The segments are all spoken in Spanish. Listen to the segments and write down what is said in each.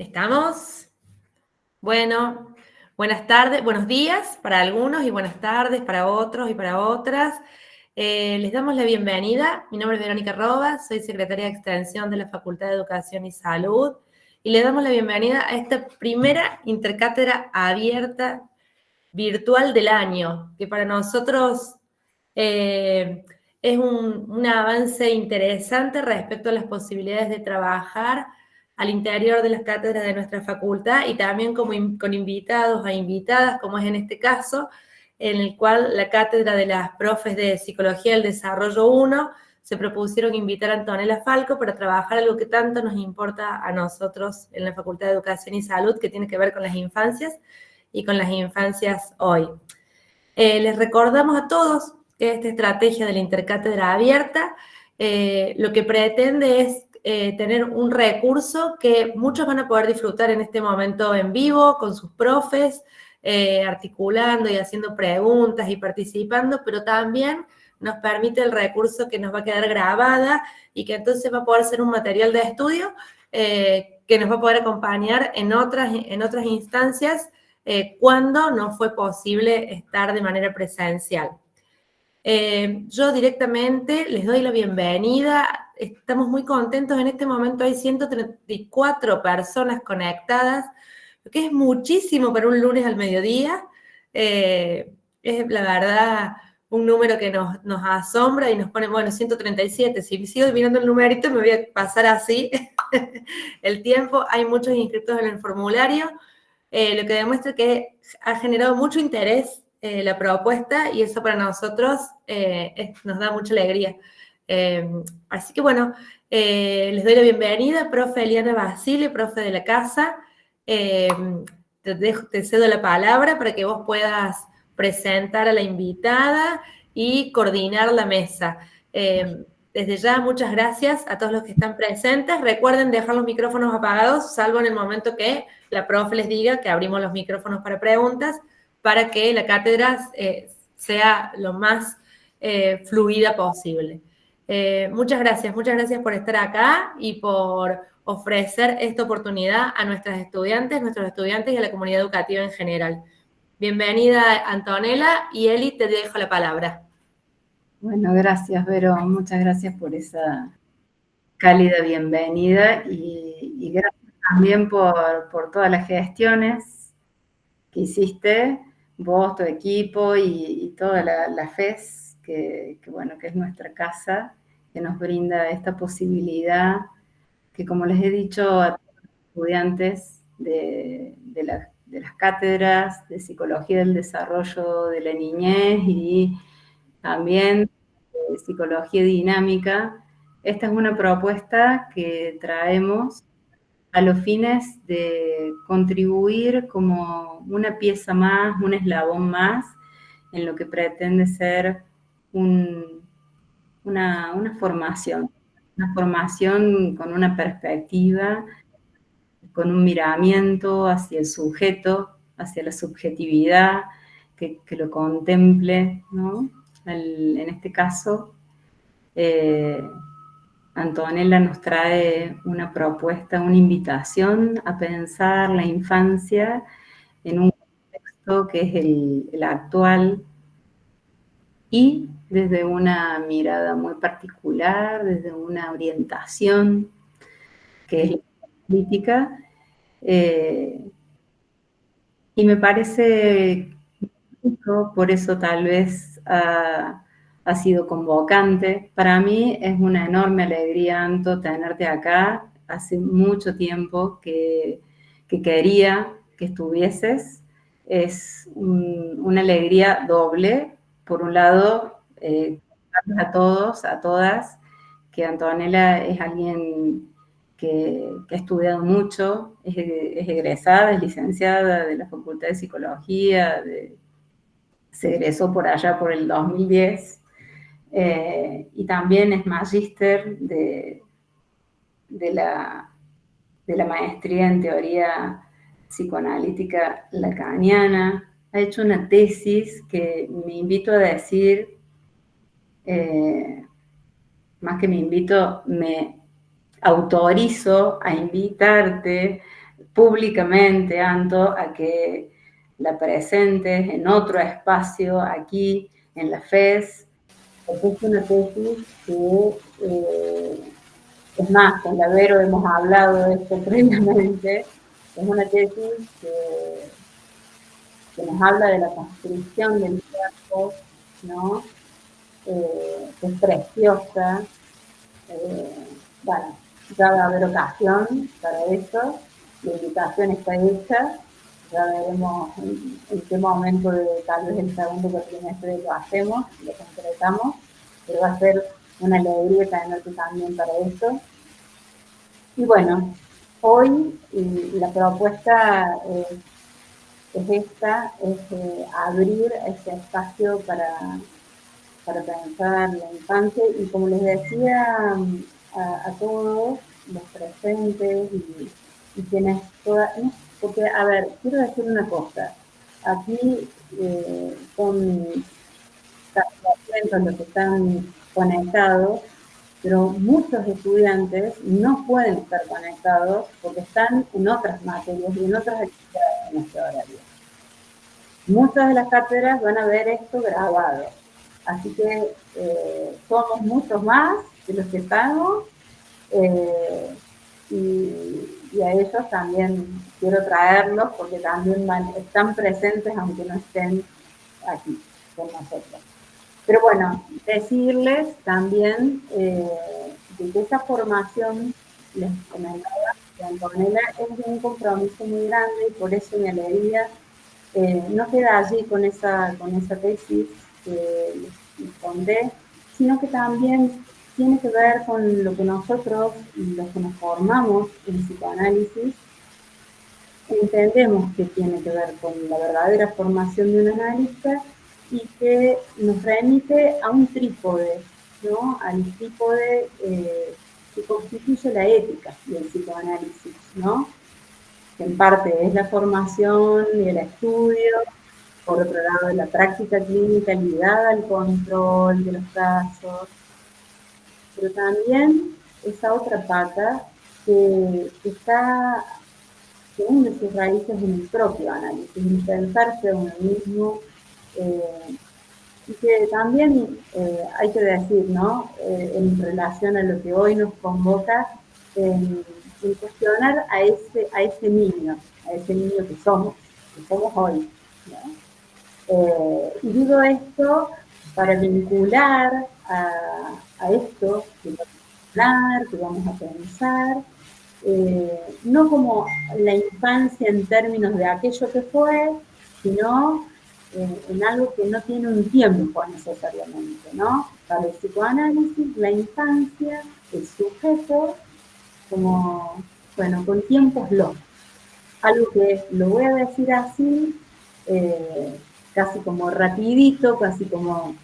¿Estamos? Bueno, buenas tardes, buenos días para algunos y buenas tardes para otros y para otras. Les damos la bienvenida. Mi nombre es Verónica Robas, soy secretaria de Extensión de la Facultad de Educación y Salud y le damos la bienvenida a esta primera intercátedra abierta virtual del año, que para nosotros es un avance interesante respecto a las posibilidades de trabajar al interior de las cátedras de nuestra facultad y también con invitados e invitadas, como es en este caso, en el cual la cátedra de las profes de Psicología del Desarrollo 1 se propusieron invitar a Antonella Falco para trabajar algo que tanto nos importa a nosotros en la Facultad de Educación y Salud, que tiene que ver con las infancias y con las infancias hoy. Les recordamos a todos que esta estrategia de la intercátedra abierta lo que pretende es tener un recurso que muchos van a poder disfrutar en este momento en vivo, con sus profes, articulando y haciendo preguntas y participando, pero también nos permite el recurso que nos va a quedar grabada y que entonces va a poder ser un material de estudio que nos va a poder acompañar en otras instancias cuando no fue posible estar de manera presencial. Yo directamente les doy la bienvenida. Estamos muy contentos. En este momento hay 134 personas conectadas, lo que es muchísimo para un lunes al mediodía. Es la verdad un número que nos asombra y nos pone, bueno, 137. Si sigo mirando el numerito me voy a pasar así el tiempo. Hay muchos inscritos en el formulario, lo que demuestra que ha generado mucho interés la propuesta y eso para nosotros nos da mucha alegría. Así que bueno, les doy la bienvenida, profe Eliana Basile, profe de la casa. Te cedo la palabra para que vos puedas presentar a la invitada y coordinar la mesa. Desde ya, muchas gracias a todos los que están presentes. Recuerden dejar los micrófonos apagados, salvo en el momento que la profe les diga que abrimos los micrófonos para preguntas, para que la cátedra sea lo más fluida posible. Muchas gracias por estar acá y por ofrecer esta oportunidad a nuestros estudiantes y a la comunidad educativa en general. Bienvenida, Antonella, y Eli, te dejo la palabra. Bueno, gracias, Vero. Muchas gracias por esa cálida bienvenida y gracias también por todas las gestiones que hiciste, vos, tu equipo y toda la FES, que es nuestra casa, que nos brinda esta posibilidad que, como les he dicho a todos los estudiantes de las cátedras de Psicología del Desarrollo de la Niñez y también de Psicología Dinámica, esta es una propuesta que traemos a los fines de contribuir como una pieza más, un eslabón más, en lo que pretende ser una formación con una perspectiva, con un miramiento hacia el sujeto, hacia la subjetividad, que lo contemple, ¿no? En este caso, Antonella nos trae una propuesta, una invitación a pensar la infancia en un contexto que es el actual y desde una mirada muy particular, desde una orientación que es la política. Y me parece justo, por eso tal vez ha sido convocante. Para mí es una enorme alegría, Anto, tenerte acá. Hace mucho tiempo que quería que estuvieses. Es una alegría doble. Por un lado, a todos, a todas, que Antonella es alguien que ha estudiado mucho, es egresada, es licenciada de la Facultad de Psicología, se egresó por allá por el 2010, y también es magíster de la maestría en teoría psicoanalítica lacaniana. Ha hecho una tesis que me invito a decir, más que me invito, me autorizo a invitarte públicamente, Anto, a que la presentes en otro espacio aquí en la FES, porque es una tesis que, es más, con la Vero hemos hablado de esto previamente, es una tesis que nos habla de la construcción del cuerpo, ¿no? Que es preciosa. Bueno, ya va a haber ocasión para eso, la invitación está hecha, ya veremos en qué momento de tal vez el segundo cuatrimestre lo hacemos, lo concretamos, pero va a ser una alegría tenerte también para eso. Y bueno, hoy la propuesta es esta, es abrir este espacio para pensar la infancia y como les decía a todos los presentes y quienes todas, porque a ver, quiero decir una cosa, aquí son casi 200 los que están conectados, pero muchos estudiantes no pueden estar conectados porque están en otras materias y en otras actividades en este horario. Muchas de las cátedras van a ver esto grabado, así que somos muchos más de los que estamos y a ellos también quiero traerlos porque también están presentes aunque no estén aquí con nosotros. Pero bueno, decirles también de que esa formación, les comentaba, de Antonella es de un compromiso muy grande y por eso mi alegría no queda allí con esa tesis que les conté, sino que también tiene que ver con lo que nosotros, los que nos formamos en psicoanálisis, entendemos que tiene que ver con la verdadera formación de un analista y que nos remite a un trípode, ¿no? Al trípode que constituye la ética del psicoanálisis, ¿no? Que en parte es la formación y el estudio, por otro lado la práctica clínica ligada al control de los casos, pero también esa otra pata que une sus raíces en el propio análisis, en pensarse a uno mismo, y que también hay que decir, ¿no? En relación a lo que hoy nos convoca, en cuestionar a ese niño que somos hoy, ¿no? Y digo esto para vincular a esto que vamos a pensar, no como la infancia en términos de aquello que fue, sino en algo que no tiene un tiempo necesariamente, ¿no? Para el psicoanálisis, la infancia, el sujeto, como, bueno, con tiempos lógicos. Algo que lo voy a decir así, casi como rapidito, casi como,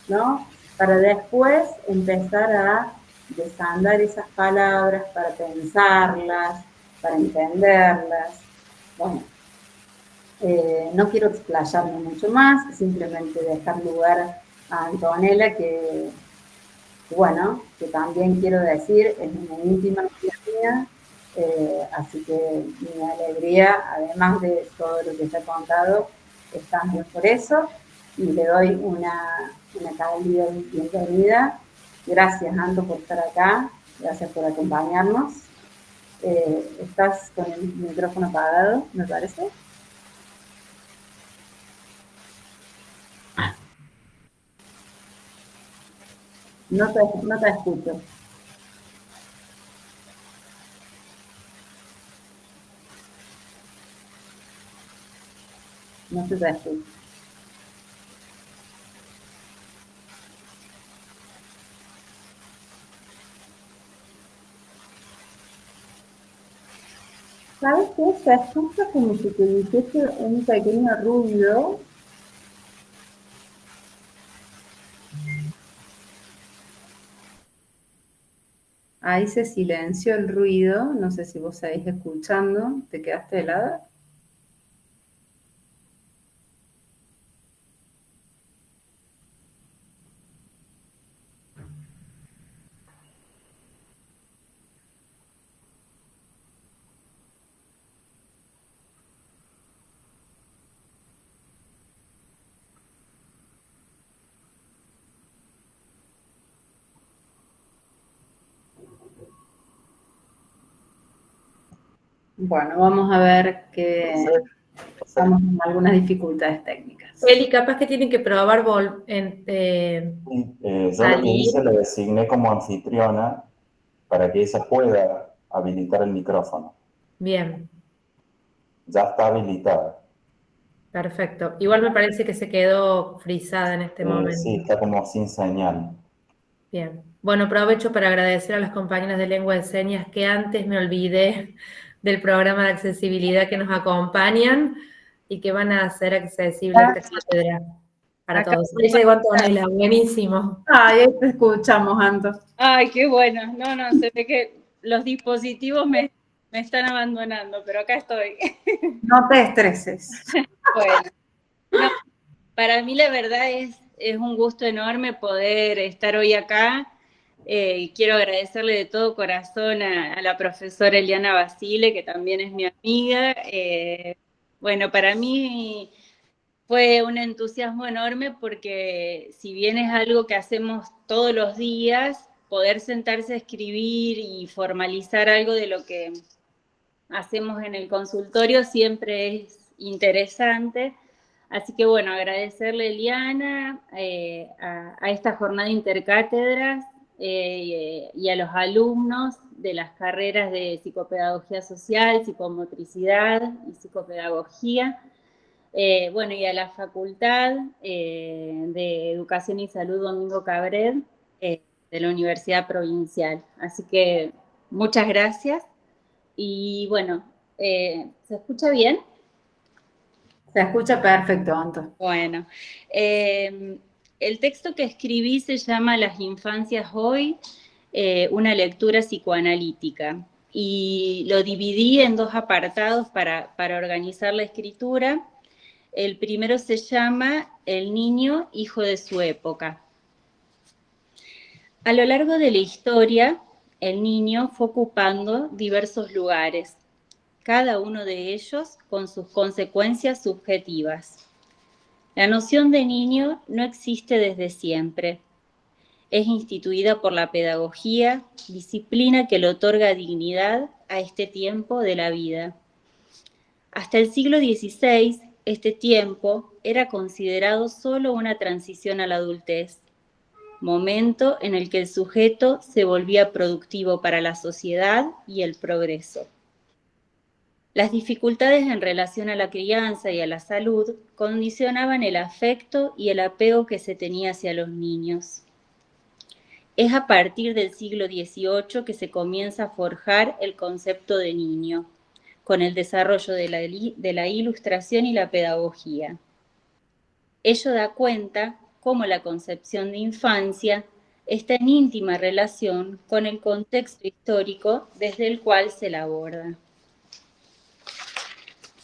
¿no? Para después empezar a desandar esas palabras, para pensarlas, para entenderlas. Bueno, no quiero explayarme mucho más, simplemente dejar lugar a Antonella, bueno, que también quiero decir, es una íntima amiga mía, así que mi alegría, además de todo lo que se ha contado, es también por eso, y le doy una cálida bienvenida. Gracias, Ando, por estar acá, gracias por acompañarnos. Estás con el micrófono apagado, me parece. No te escucho. No se te escucha. ¿Sabes qué? Se escucha como si te dijese un pequeño ruido. Ahí se silenció el ruido, no sé si vos seguís escuchando, ¿te quedaste helada? Bueno, vamos a ver que Perfecto. estamos en algunas dificultades técnicas. Eli, capaz que tienen que probar Sí, yo lo que salir. hice, la designé como anfitriona para que ella pueda habilitar el micrófono. Bien, Ya está habilitada. perfecto. Igual me parece que se quedó frisada en este Sí, momento. está como sin señal. Bien. Bueno, aprovecho para agradecer a las compañeras de lengua de señas que antes me olvidé del programa de accesibilidad que nos acompañan y que van a hacer accesible esta cátedra para Acá. todos. Ahí llegó Antonella, buenísimo. Ahí te escuchamos, Anto. Ay, qué bueno. No, no, se ve que los dispositivos me están abandonando, pero acá estoy. No te estreses. Bueno, no, para mí la verdad es un gusto enorme poder estar hoy acá. Quiero agradecerle de todo corazón a la profesora Eliana Basile, que también es mi amiga. Bueno, para mí fue un entusiasmo enorme porque si bien es algo que hacemos todos los días, poder sentarse a escribir y formalizar algo de lo que hacemos en el consultorio siempre es interesante. Así que bueno, agradecerle, Eliana, a esta jornada de intercátedras y a los alumnos de las carreras de psicopedagogía social, psicomotricidad y psicopedagogía. Bueno, y a la Facultad de Educación y Salud Domingo Cabrera de la Universidad Provincial. Así que muchas gracias. Y bueno, ¿se escucha bien? Se escucha perfecto, Anto. Bueno, el texto que escribí se llama Las infancias hoy, una lectura psicoanalítica. Y lo dividí en dos apartados para organizar la escritura. El primero se llama El niño, hijo de su época. A lo largo de la historia, el niño fue ocupando diversos lugares, cada uno de ellos con sus consecuencias subjetivas. La noción de niño no existe desde siempre. Es instituida por la pedagogía, disciplina que le otorga dignidad a este tiempo de la vida. Hasta el siglo XVI, este tiempo era considerado solo una transición a la adultez, momento en el que el sujeto se volvía productivo para la sociedad y el progreso. Las dificultades en relación a la crianza y a la salud condicionaban el afecto y el apego que se tenía hacia los niños. Es a partir del siglo XVIII que se comienza a forjar el concepto de niño, con el desarrollo de la ilustración y la pedagogía. Ello da cuenta cómo la concepción de infancia está en íntima relación con el contexto histórico desde el cual se la aborda.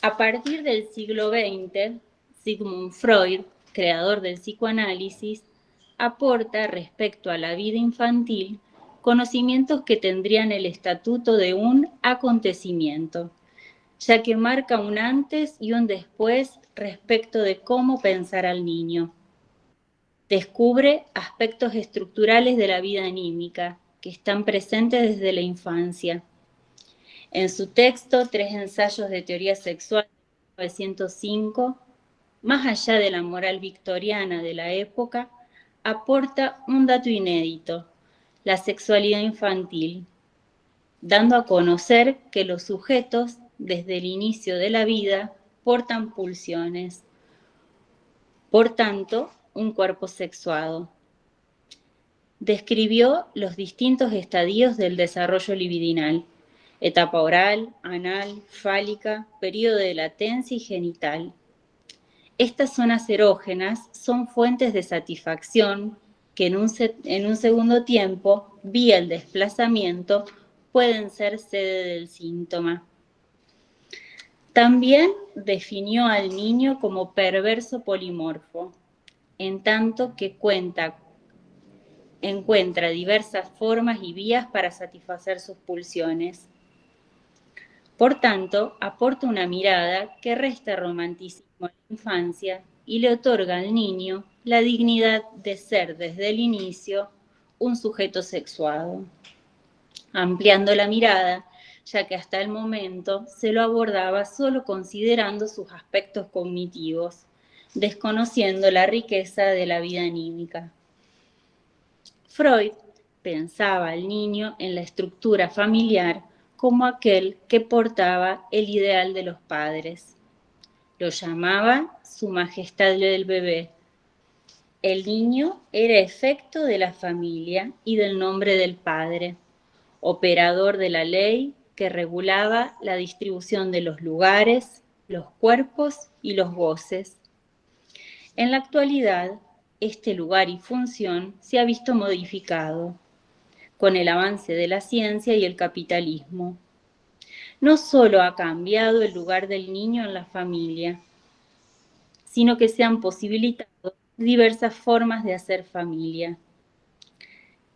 A partir del siglo XX, Sigmund Freud, creador del psicoanálisis, aporta respecto a la vida infantil conocimientos que tendrían el estatuto de un acontecimiento, ya que marca un antes y un después respecto de cómo pensar al niño. Descubre aspectos estructurales de la vida anímica que están presentes desde la infancia. En su texto, Tres ensayos de teoría sexual de 1905, más allá de la moral victoriana de la época, aporta un dato inédito, la sexualidad infantil, dando a conocer que los sujetos, desde el inicio de la vida, portan pulsiones. Por tanto, un cuerpo sexuado. Describió los distintos estadios del desarrollo libidinal: etapa oral, anal, fálica, periodo de latencia y genital. Estas zonas erógenas son fuentes de satisfacción que en un segundo tiempo, vía el desplazamiento, pueden ser sede del síntoma. También definió al niño como perverso polimorfo, en tanto que encuentra diversas formas y vías para satisfacer sus pulsiones. Por tanto, aporta una mirada que resta romanticismo a la infancia y le otorga al niño la dignidad de ser desde el inicio un sujeto sexuado. Ampliando la mirada, ya que hasta el momento se lo abordaba solo considerando sus aspectos cognitivos, desconociendo la riqueza de la vida anímica. Freud pensaba al niño en la estructura familiar como aquel que portaba el ideal de los padres. Lo llamaba su majestad del bebé. El niño era efecto de la familia y del nombre del padre, operador de la ley que regulaba la distribución de los lugares, los cuerpos y los goces. En la actualidad, este lugar y función se ha visto modificado con el avance de la ciencia y el capitalismo. No solo ha cambiado el lugar del niño en la familia, sino que se han posibilitado diversas formas de hacer familia.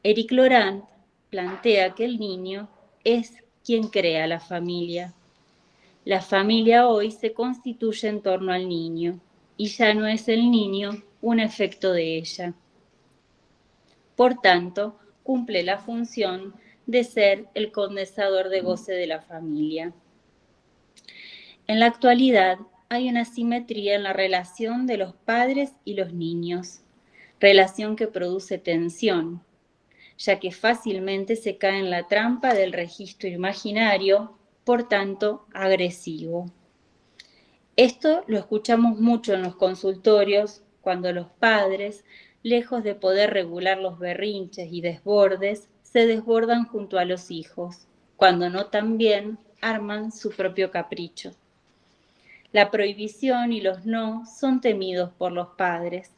Éric Laurent plantea que el niño es quien crea la familia. La familia hoy se constituye en torno al niño y ya no es el niño un efecto de ella. Por tanto, cumple la función de ser el condensador de goce de la familia. En la actualidad hay una asimetría en la relación de los padres y los niños, relación que produce tensión, ya que fácilmente se cae en la trampa del registro imaginario, por tanto, agresivo. Esto lo escuchamos mucho en los consultorios cuando los padres, lejos de poder regular los berrinches y desbordes, se desbordan junto a los hijos, cuando no también arman su propio capricho. La prohibición y los no son temidos por los padres,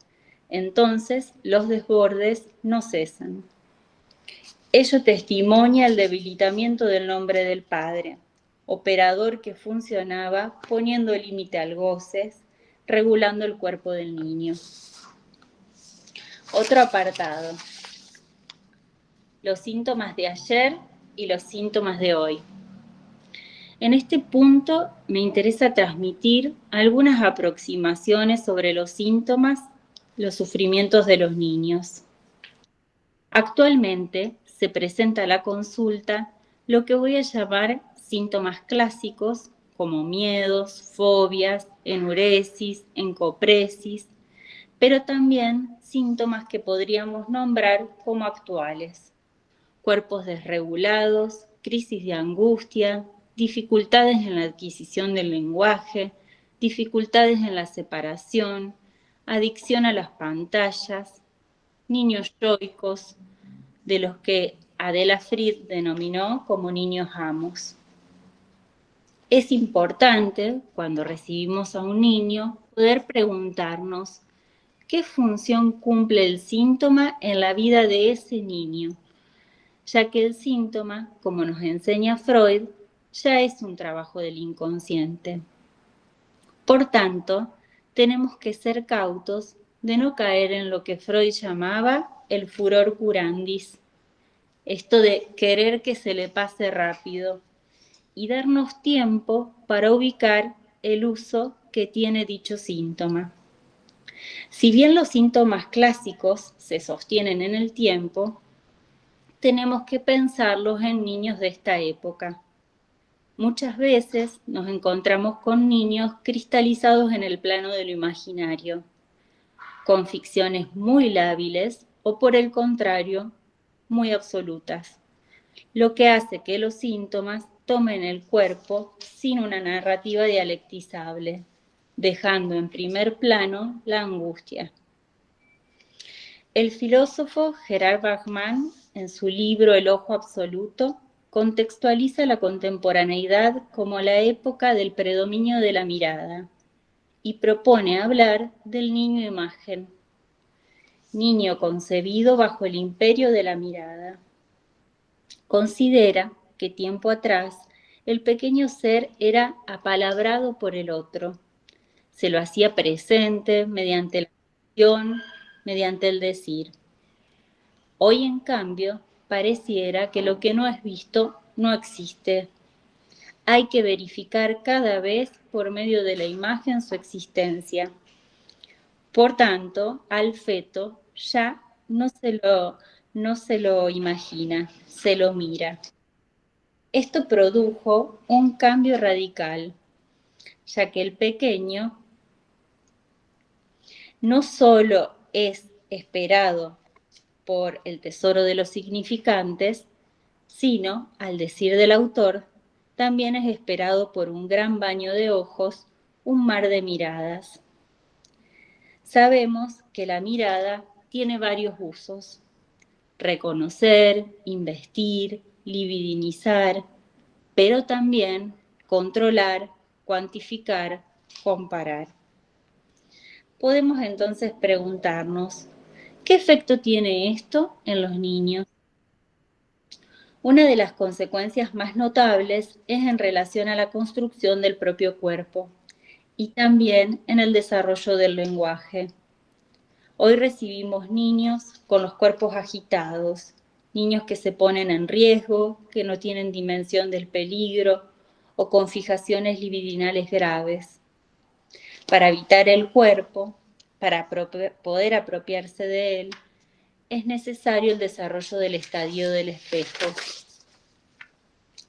entonces los desbordes no cesan. Ello testimonia el debilitamiento del nombre del padre, operador que funcionaba poniendo límite al goce, regulando el cuerpo del niño. Otro apartado. Los síntomas de ayer y los síntomas de hoy. En este punto me interesa transmitir algunas aproximaciones sobre los síntomas, los sufrimientos de los niños. Actualmente se presenta a la consulta lo que voy a llamar síntomas clásicos como miedos, fobias, enuresis, encopresis, pero también síntomas que podríamos nombrar como actuales. Cuerpos desregulados, crisis de angustia, dificultades en la adquisición del lenguaje, dificultades en la separación, adicción a las pantallas, niños yoicos, de los que Adela Fried denominó como niños amos. Es importante, cuando recibimos a un niño, poder preguntarnos qué función cumple el síntoma en la vida de ese niño, ya que el síntoma, como nos enseña Freud, ya es un trabajo del inconsciente. Por tanto, tenemos que ser cautos de no caer en lo que Freud llamaba el furor curandis, esto de querer que se le pase rápido y darnos tiempo para ubicar el uso que tiene dicho síntoma. Si bien los síntomas clásicos se sostienen en el tiempo, tenemos que pensarlos en niños de esta época. Muchas veces nos encontramos con niños cristalizados en el plano de lo imaginario, con ficciones muy lábiles o por el contrario, muy absolutas, lo que hace que los síntomas tomen el cuerpo sin una narrativa dialectizable, dejando en primer plano la angustia. El filósofo Gerard Bachmann, en su libro El ojo absoluto, contextualiza la contemporaneidad como la época del predominio de la mirada y propone hablar del niño imagen, niño concebido bajo el imperio de la mirada. Considera que tiempo atrás el pequeño ser era apalabrado por el otro. Se lo hacía presente mediante la acción, mediante el decir. Hoy, en cambio, pareciera que lo que no es visto no existe. Hay que verificar cada vez por medio de la imagen su existencia. Por tanto, al feto ya no se lo imagina, se lo mira. Esto produjo un cambio radical, ya que el pequeño no solo es esperado por el tesoro de los significantes, sino, al decir del autor, también es esperado por un gran baño de ojos, un mar de miradas. Sabemos que la mirada tiene varios usos: reconocer, investir, libidinizar, pero también controlar, cuantificar, comparar. Podemos entonces preguntarnos, ¿qué efecto tiene esto en los niños? Una de las consecuencias más notables es en relación a la construcción del propio cuerpo y también en el desarrollo del lenguaje. Hoy recibimos niños con los cuerpos agitados, niños que se ponen en riesgo, que no tienen dimensión del peligro o con fijaciones libidinales graves. Para habitar el cuerpo, para poder apropiarse de él, es necesario el desarrollo del estadio del espejo.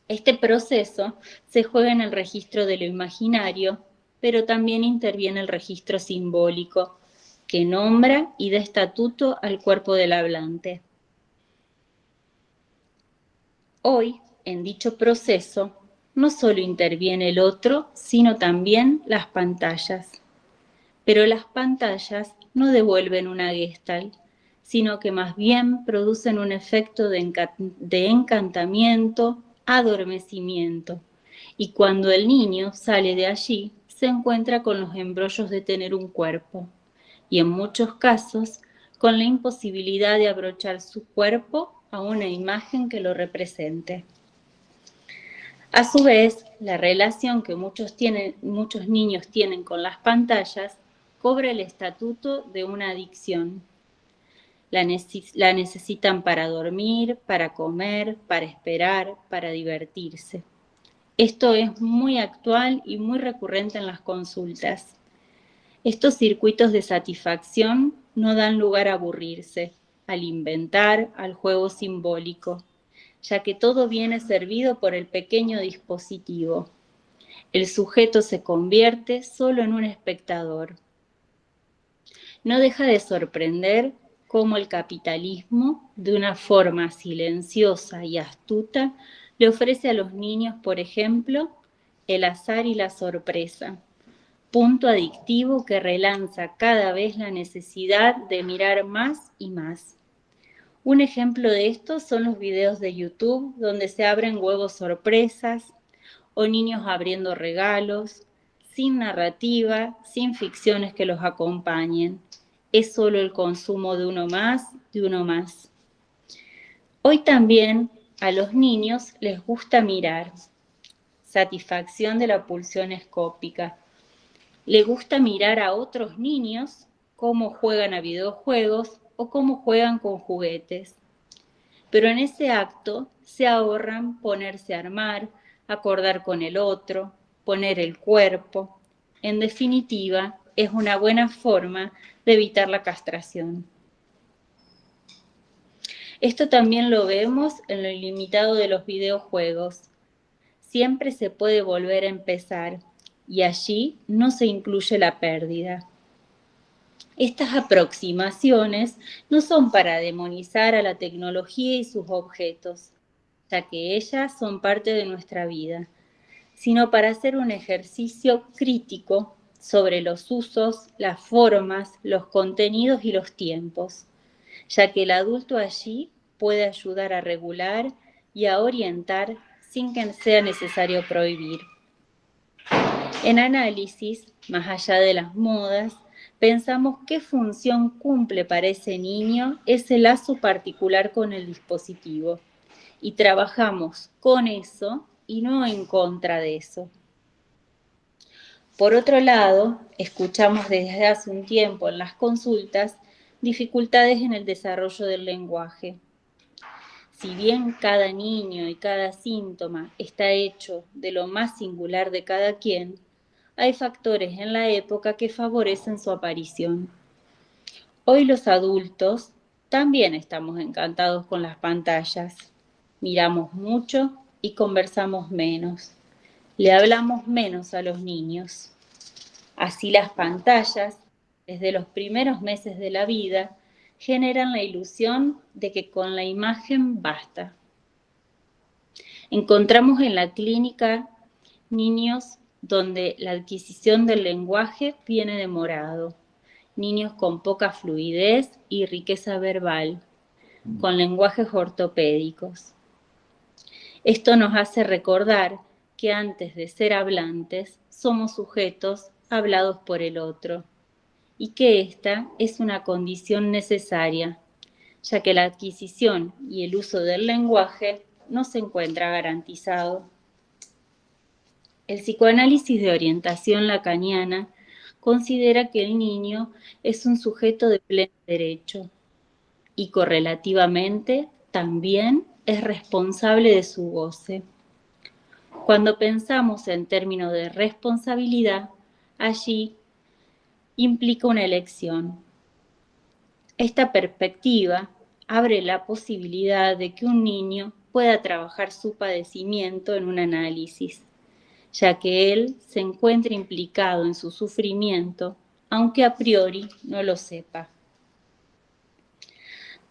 Este proceso se juega en el registro de lo imaginario, pero también interviene el registro simbólico, que nombra y da estatuto al cuerpo del hablante. Hoy, en dicho proceso, no solo interviene el otro, sino también las pantallas. Pero las pantallas no devuelven una gestalt, sino que más bien producen un efecto de encantamiento, adormecimiento. Y cuando el niño sale de allí, se encuentra con los embrollos de tener un cuerpo, y en muchos casos con la imposibilidad de abrochar su cuerpo a una imagen que lo represente. A su vez, la relación que muchos niños tienen con las pantallas cobra el estatuto de una adicción. La necesitan para dormir, para comer, para esperar, para divertirse. Esto es muy actual y muy recurrente en las consultas. Estos circuitos de satisfacción no dan lugar a aburrirse, al inventar, al juego simbólico, ya que todo viene servido por el pequeño dispositivo. El sujeto se convierte solo en un espectador. No deja de sorprender cómo el capitalismo, de una forma silenciosa y astuta, le ofrece a los niños, por ejemplo, el azar y la sorpresa, punto adictivo que relanza cada vez la necesidad de mirar más y más. Un ejemplo de esto son los videos de YouTube donde se abren huevos sorpresas o niños abriendo regalos, sin narrativa, sin ficciones que los acompañen. Es solo el consumo de uno más. Hoy también a los niños les gusta mirar, satisfacción de la pulsión escópica. Le gusta mirar a otros niños cómo juegan a videojuegos o cómo juegan con juguetes. Pero en ese acto se ahorran ponerse a armar, acordar con el otro, poner el cuerpo. En definitiva, es una buena forma de evitar la castración. Esto también lo vemos en lo ilimitado de los videojuegos. Siempre se puede volver a empezar y allí no se incluye la pérdida. Estas aproximaciones no son para demonizar a la tecnología y sus objetos, ya que ellas son parte de nuestra vida, sino para hacer un ejercicio crítico sobre los usos, las formas, los contenidos y los tiempos, ya que el adulto allí puede ayudar a regular y a orientar sin que sea necesario prohibir. En análisis, más allá de las modas, pensamos qué función cumple para ese niño ese lazo particular con el dispositivo y trabajamos con eso y no en contra de eso. Por otro lado, escuchamos desde hace un tiempo en las consultas dificultades en el desarrollo del lenguaje. Si bien cada niño y cada síntoma está hecho de lo más singular de cada quien, hay factores en la época que favorecen su aparición. Hoy los adultos también estamos encantados con las pantallas. Miramos mucho, y conversamos menos. Le hablamos menos a los niños. Así las pantallas, desde los primeros meses de la vida, generan la ilusión de que con la imagen basta. Encontramos en la clínica niños donde la adquisición del lenguaje viene demorado, niños con poca fluidez y riqueza verbal, con lenguajes ortopédicos. Esto nos hace recordar que antes de ser hablantes, somos sujetos hablados por el otro, y que esta es una condición necesaria, ya que la adquisición y el uso del lenguaje no se encuentra garantizado. El psicoanálisis de orientación lacaniana considera que el niño es un sujeto de pleno derecho y correlativamente también es responsable de su goce. Cuando pensamos en términos de responsabilidad, allí implica una elección. Esta perspectiva abre la posibilidad de que un niño pueda trabajar su padecimiento en un análisis, ya que él se encuentra implicado en su sufrimiento, aunque a priori no lo sepa.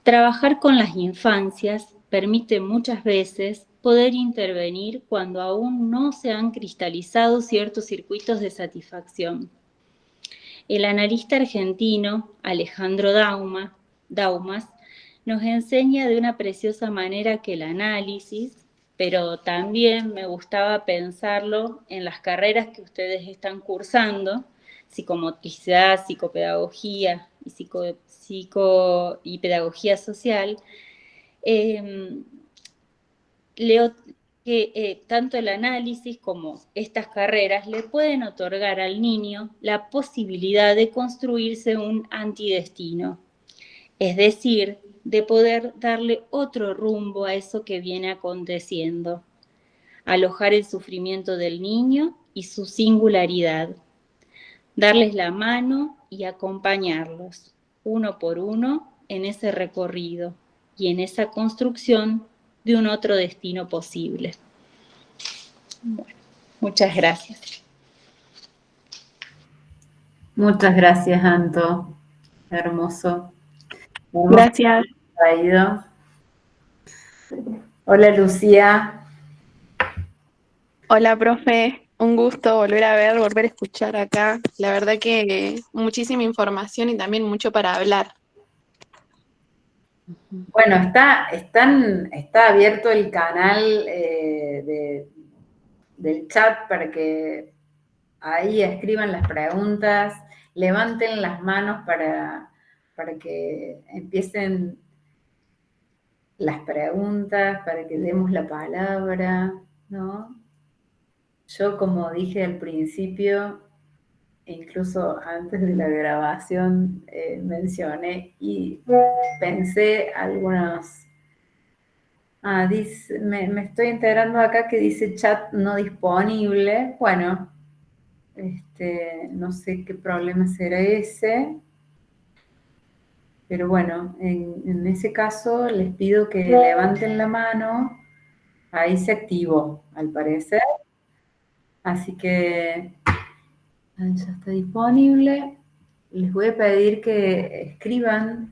Trabajar con las infancias permite muchas veces poder intervenir cuando aún no se han cristalizado ciertos circuitos de satisfacción. El analista argentino Alejandro Daumas nos enseña de una preciosa manera que el análisis, pero también me gustaba pensarlo en las carreras que ustedes están cursando, psicomotricidad, psicopedagogía y pedagogía social, leo que tanto el análisis como estas carreras le pueden otorgar al niño la posibilidad de construirse un antidestino, es decir, de poder darle otro rumbo a eso que viene aconteciendo, alojar el sufrimiento del niño y su singularidad, darles la mano y acompañarlos, uno por uno, en ese recorrido y en esa construcción de un otro destino posible. Bueno, muchas gracias. Muchas gracias, Anto. Hermoso. Gracias. Traído. Hola, Lucía. Hola, profe. Un gusto volver a ver, volver a escuchar acá. La verdad que muchísima información y también mucho para hablar. Bueno, está abierto el canal del chat para que ahí escriban las preguntas, levanten las manos para que empiecen las preguntas, para que demos la palabra, ¿no? Yo, como dije al principio, incluso antes de la grabación, mencioné y pensé algunos... me estoy enterando acá que dice chat no disponible. Bueno, no sé qué problema será ese. Pero bueno, en ese caso les pido que levanten la mano. Ahí se activó, al parecer. Así que ya está disponible. Les voy a pedir que escriban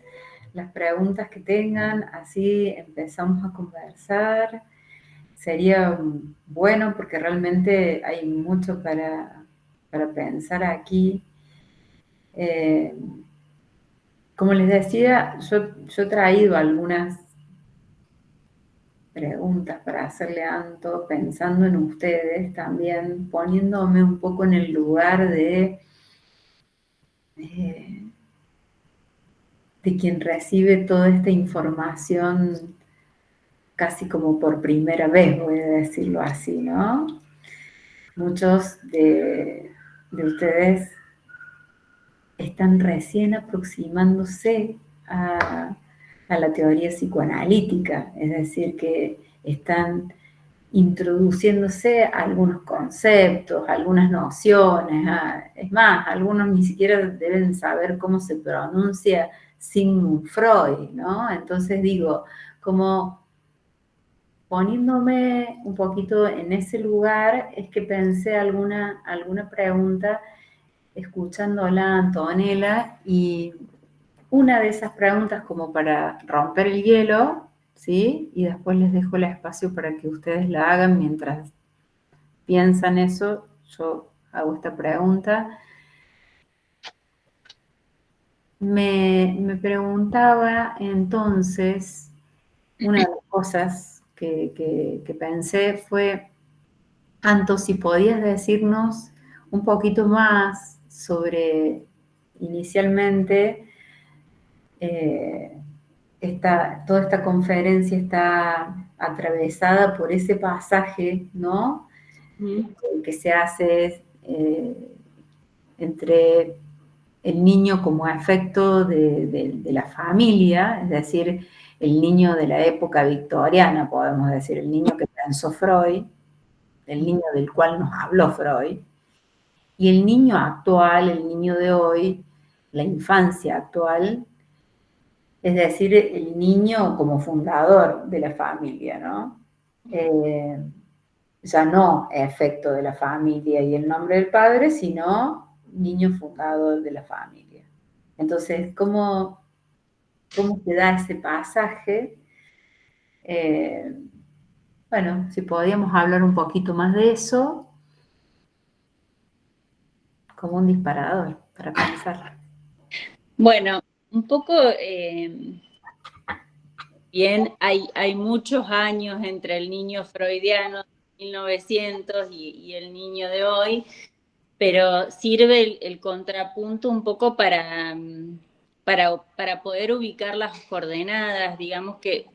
las preguntas que tengan, así empezamos a conversar. Sería bueno porque realmente hay mucho para pensar aquí. Como les decía, yo he traído algunas preguntas para hacerle a Anto, pensando en ustedes también, poniéndome un poco en el lugar de quien recibe toda esta información casi como por primera vez, voy a decirlo así, ¿no? Muchos de ustedes están recién aproximándose a la teoría psicoanalítica, es decir, que están introduciéndose a algunos conceptos, algunas nociones, es más, algunos ni siquiera deben saber cómo se pronuncia Sigmund Freud, ¿no? Entonces digo, como poniéndome un poquito en ese lugar, es que pensé alguna pregunta escuchándola a Antonella, y una de esas preguntas como para romper el hielo, ¿sí? Y después les dejo el espacio para que ustedes la hagan mientras piensan eso. Yo hago esta pregunta. Me preguntaba entonces, una de las cosas que pensé fue, Anto, si podías decirnos un poquito más sobre, inicialmente, toda esta conferencia está atravesada por ese pasaje, ¿no? Que se hace entre el niño como efecto de la familia, es decir, el niño de la época victoriana, podemos decir, el niño que pensó Freud, el niño del cual nos habló Freud, y el niño actual, el niño de hoy, la infancia actual, es decir, el niño como fundador de la familia, ¿no? Ya no efecto de la familia y el nombre del padre, sino niño fundador de la familia. Entonces, ¿cómo se da ese pasaje? Bueno, si podíamos hablar un poquito más de eso, como un disparador para pensar. Bueno, un poco, bien, hay muchos años entre el niño freudiano de 1900 y el niño de hoy, pero sirve el contrapunto un poco para poder ubicar las coordenadas. Digamos que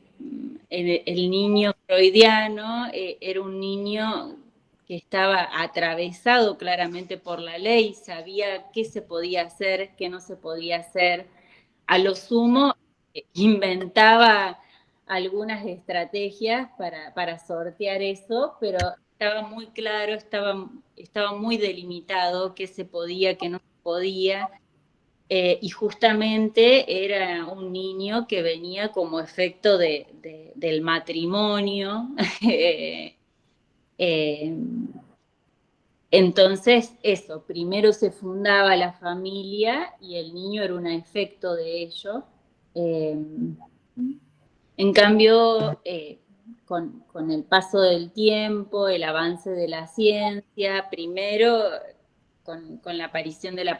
el niño freudiano era un niño que estaba atravesado claramente por la ley, sabía qué se podía hacer, qué no se podía hacer. A lo sumo, inventaba algunas estrategias para sortear eso, pero estaba muy claro, estaba muy delimitado qué se podía, qué no se podía. Y justamente era un niño que venía como efecto del matrimonio. eh, entonces, eso, primero se fundaba la familia y el niño era un efecto de ello. En cambio, con el paso del tiempo, el avance de la ciencia, primero con la aparición de la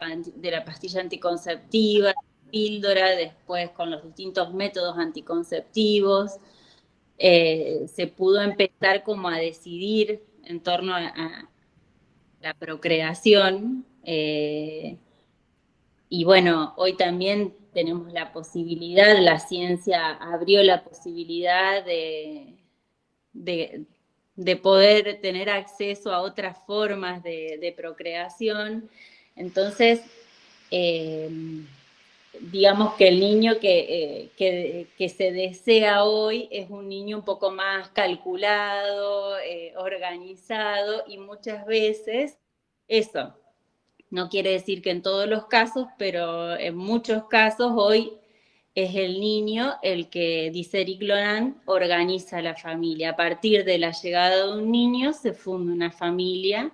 pastilla anticonceptiva, píldora, después con los distintos métodos anticonceptivos, se pudo empezar como a decidir en torno a la procreación. Y bueno, hoy también tenemos la posibilidad, la ciencia abrió la posibilidad de poder tener acceso a otras formas de procreación. Entonces, digamos que el niño que se desea hoy es un niño un poco más calculado, organizado, y muchas veces eso. No quiere decir que en todos los casos, pero en muchos casos hoy es el niño el que, dice Eric Loran, organiza la familia. A partir de la llegada de un niño se funda una familia,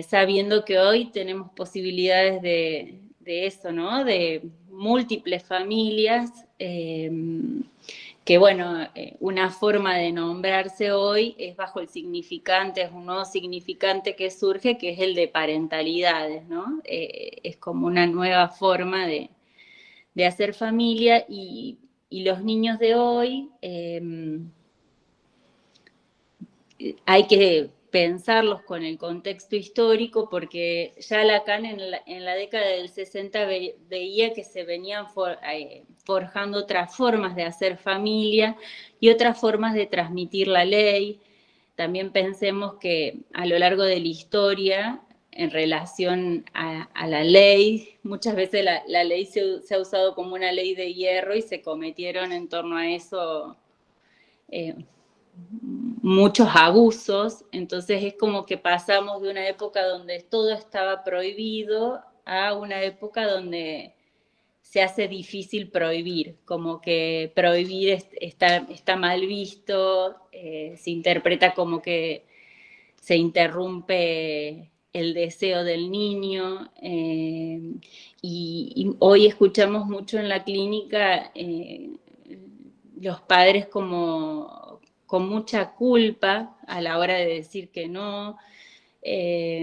sabiendo que hoy tenemos posibilidades de eso, ¿no? De múltiples familias, que bueno, una forma de nombrarse hoy es bajo el significante, es un nuevo significante que surge, que es el de parentalidades, ¿no? Es como una nueva forma de hacer familia, y los niños de hoy hay que pensarlos con el contexto histórico, porque ya Lacan en la década del 60 veía que se venían forjando otras formas de hacer familia y otras formas de transmitir la ley. También pensemos que a lo largo de la historia, en relación a la ley, muchas veces la ley se ha usado como una ley de hierro y se cometieron en torno a eso muchos abusos. Entonces es como que pasamos de una época donde todo estaba prohibido a una época donde se hace difícil prohibir, como que prohibir está mal visto, se interpreta como que se interrumpe el deseo del niño, y hoy escuchamos mucho en la clínica los padres como con mucha culpa a la hora de decir que no,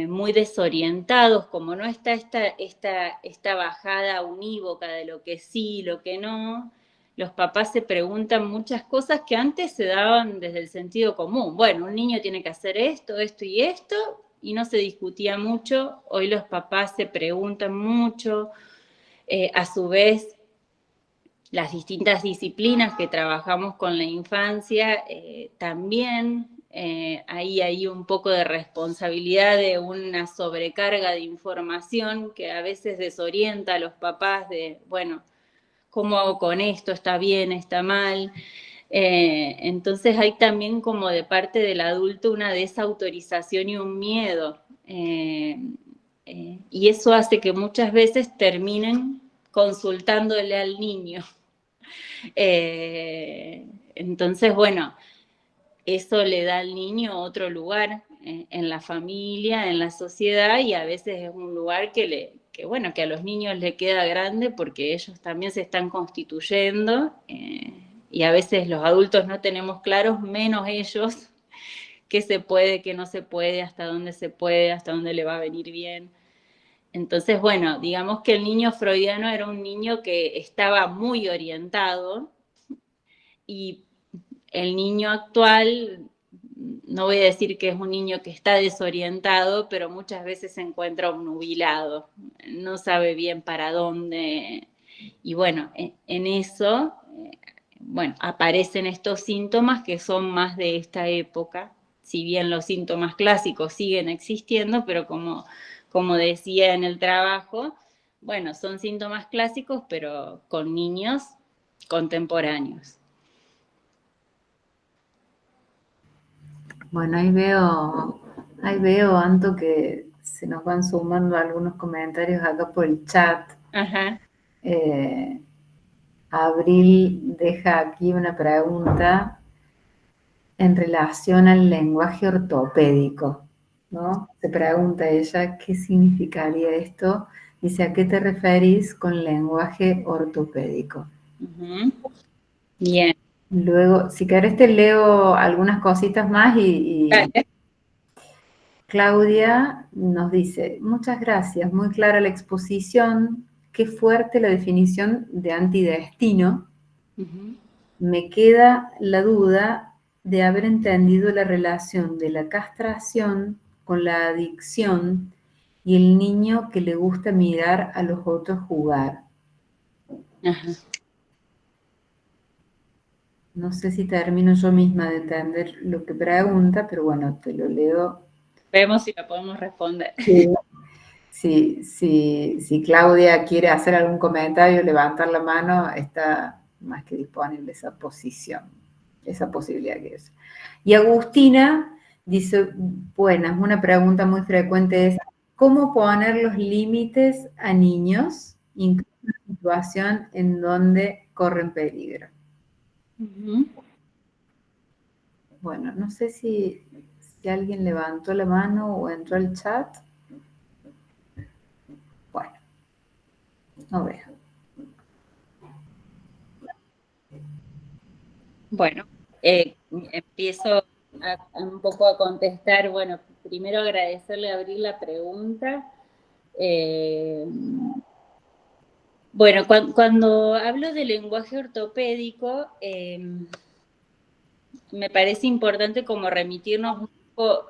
muy desorientados, como no está esta bajada unívoca de lo que sí, lo que no, los papás se preguntan muchas cosas que antes se daban desde el sentido común. Bueno, un niño tiene que hacer esto, esto y no se discutía mucho. Hoy los papás se preguntan mucho. A su vez, las distintas disciplinas que trabajamos con la infancia también. Ahí hay un poco de responsabilidad de una sobrecarga de información que a veces desorienta a los papás de, bueno, ¿cómo hago con esto? ¿Está bien? ¿Está mal? Entonces hay también como de parte del adulto una desautorización y un miedo. Y eso hace que muchas veces terminen consultándole al niño. Entonces, bueno, eso le da al niño otro lugar en la familia, en la sociedad, y a veces es un lugar que a los niños le queda grande porque ellos también se están constituyendo, y a veces los adultos no tenemos claros, menos ellos, qué se puede, qué no se puede, hasta dónde le va a venir bien. Entonces, bueno, digamos que el niño freudiano era un niño que estaba muy orientado, y el niño actual, no voy a decir que es un niño que está desorientado, pero muchas veces se encuentra obnubilado, no sabe bien para dónde. Y bueno, en eso, bueno, aparecen estos síntomas que son más de esta época, si bien los síntomas clásicos siguen existiendo, pero como decía en el trabajo, bueno, son síntomas clásicos, pero con niños contemporáneos. Bueno, ahí veo, Anto, que se nos van sumando algunos comentarios acá por el chat. Ajá. Abril deja aquí una pregunta en relación al lenguaje ortopédico, ¿no? Se pregunta ella, ¿qué significaría esto? Dice, ¿a qué te referís con lenguaje ortopédico? Uh-huh. Bien. Luego, si querés te leo algunas cositas más y Claudia nos dice, muchas gracias, muy clara la exposición, qué fuerte la definición de antidestino. Uh-huh. Me queda la duda de haber entendido la relación de la castración con la adicción y el niño que le gusta mirar a los otros jugar. Ajá. No sé si termino yo misma de entender lo que pregunta, pero bueno, te lo leo. Vemos si la podemos responder. Si Claudia quiere hacer algún comentario, levantar la mano, está más que disponible esa posición, esa posibilidad que es. Y Agustina dice, buenas, una pregunta muy frecuente es, ¿cómo poner los límites a niños, incluso en una situación en donde corren peligro? Uh-huh. Bueno, no sé si alguien levantó la mano o entró al chat. Bueno, no veo. Bueno, empiezo un poco a contestar. Bueno, primero agradecerle a Abril la pregunta. Bueno, cuando hablo de lenguaje ortopédico, me parece importante como remitirnos un poco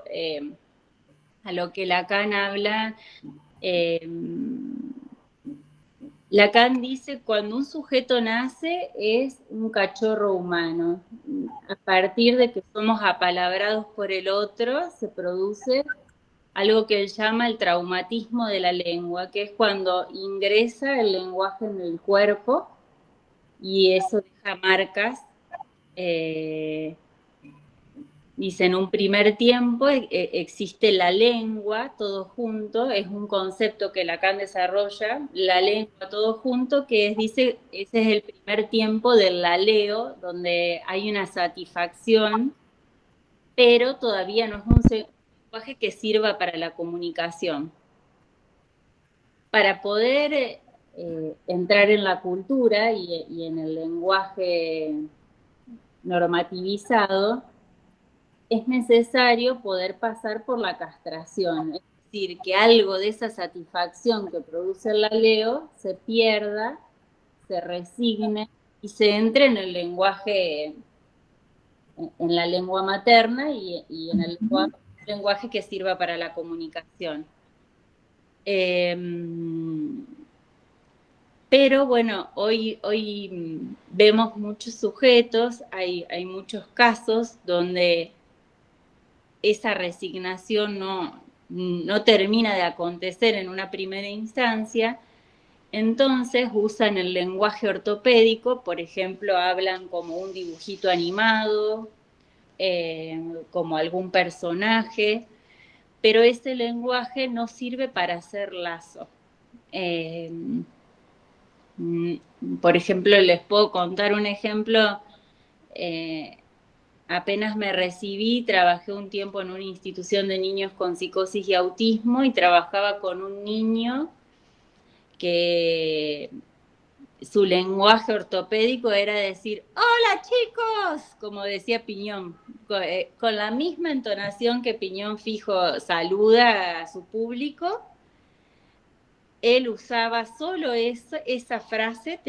a lo que Lacan habla. Lacan dice, cuando un sujeto nace es un cachorro humano. A partir de que somos apalabrados por el otro, se produce algo que él llama el traumatismo de la lengua, que es cuando ingresa el lenguaje en el cuerpo y eso deja marcas Dice, en un primer tiempo existe la lengua, todo junto, es un concepto que Lacan desarrolla, la lengua todo junto, dice, ese es el primer tiempo del laleo, donde hay una satisfacción, pero todavía no es un lenguaje que sirva para la comunicación. Para poder entrar en la cultura y en el lenguaje normativizado, es necesario poder pasar por la castración, es decir, que algo de esa satisfacción que produce el laleo se pierda, se resigne y se entre en el lenguaje, en la lengua materna y en el lenguaje que sirva para la comunicación. Pero bueno, hoy vemos muchos sujetos, hay muchos casos donde esa resignación no termina de acontecer en una primera instancia, entonces usan el lenguaje ortopédico, por ejemplo, hablan como un dibujito animado, como algún personaje, pero ese lenguaje no sirve para hacer lazo. Por ejemplo, les puedo contar un ejemplo. Apenas me recibí, trabajé un tiempo en una institución de niños con psicosis y autismo y trabajaba con un niño que su lenguaje ortopédico era decir, ¡hola chicos! Como decía Piñón, con la misma entonación que Piñón Fijo saluda a su público. Él usaba solo esa frase,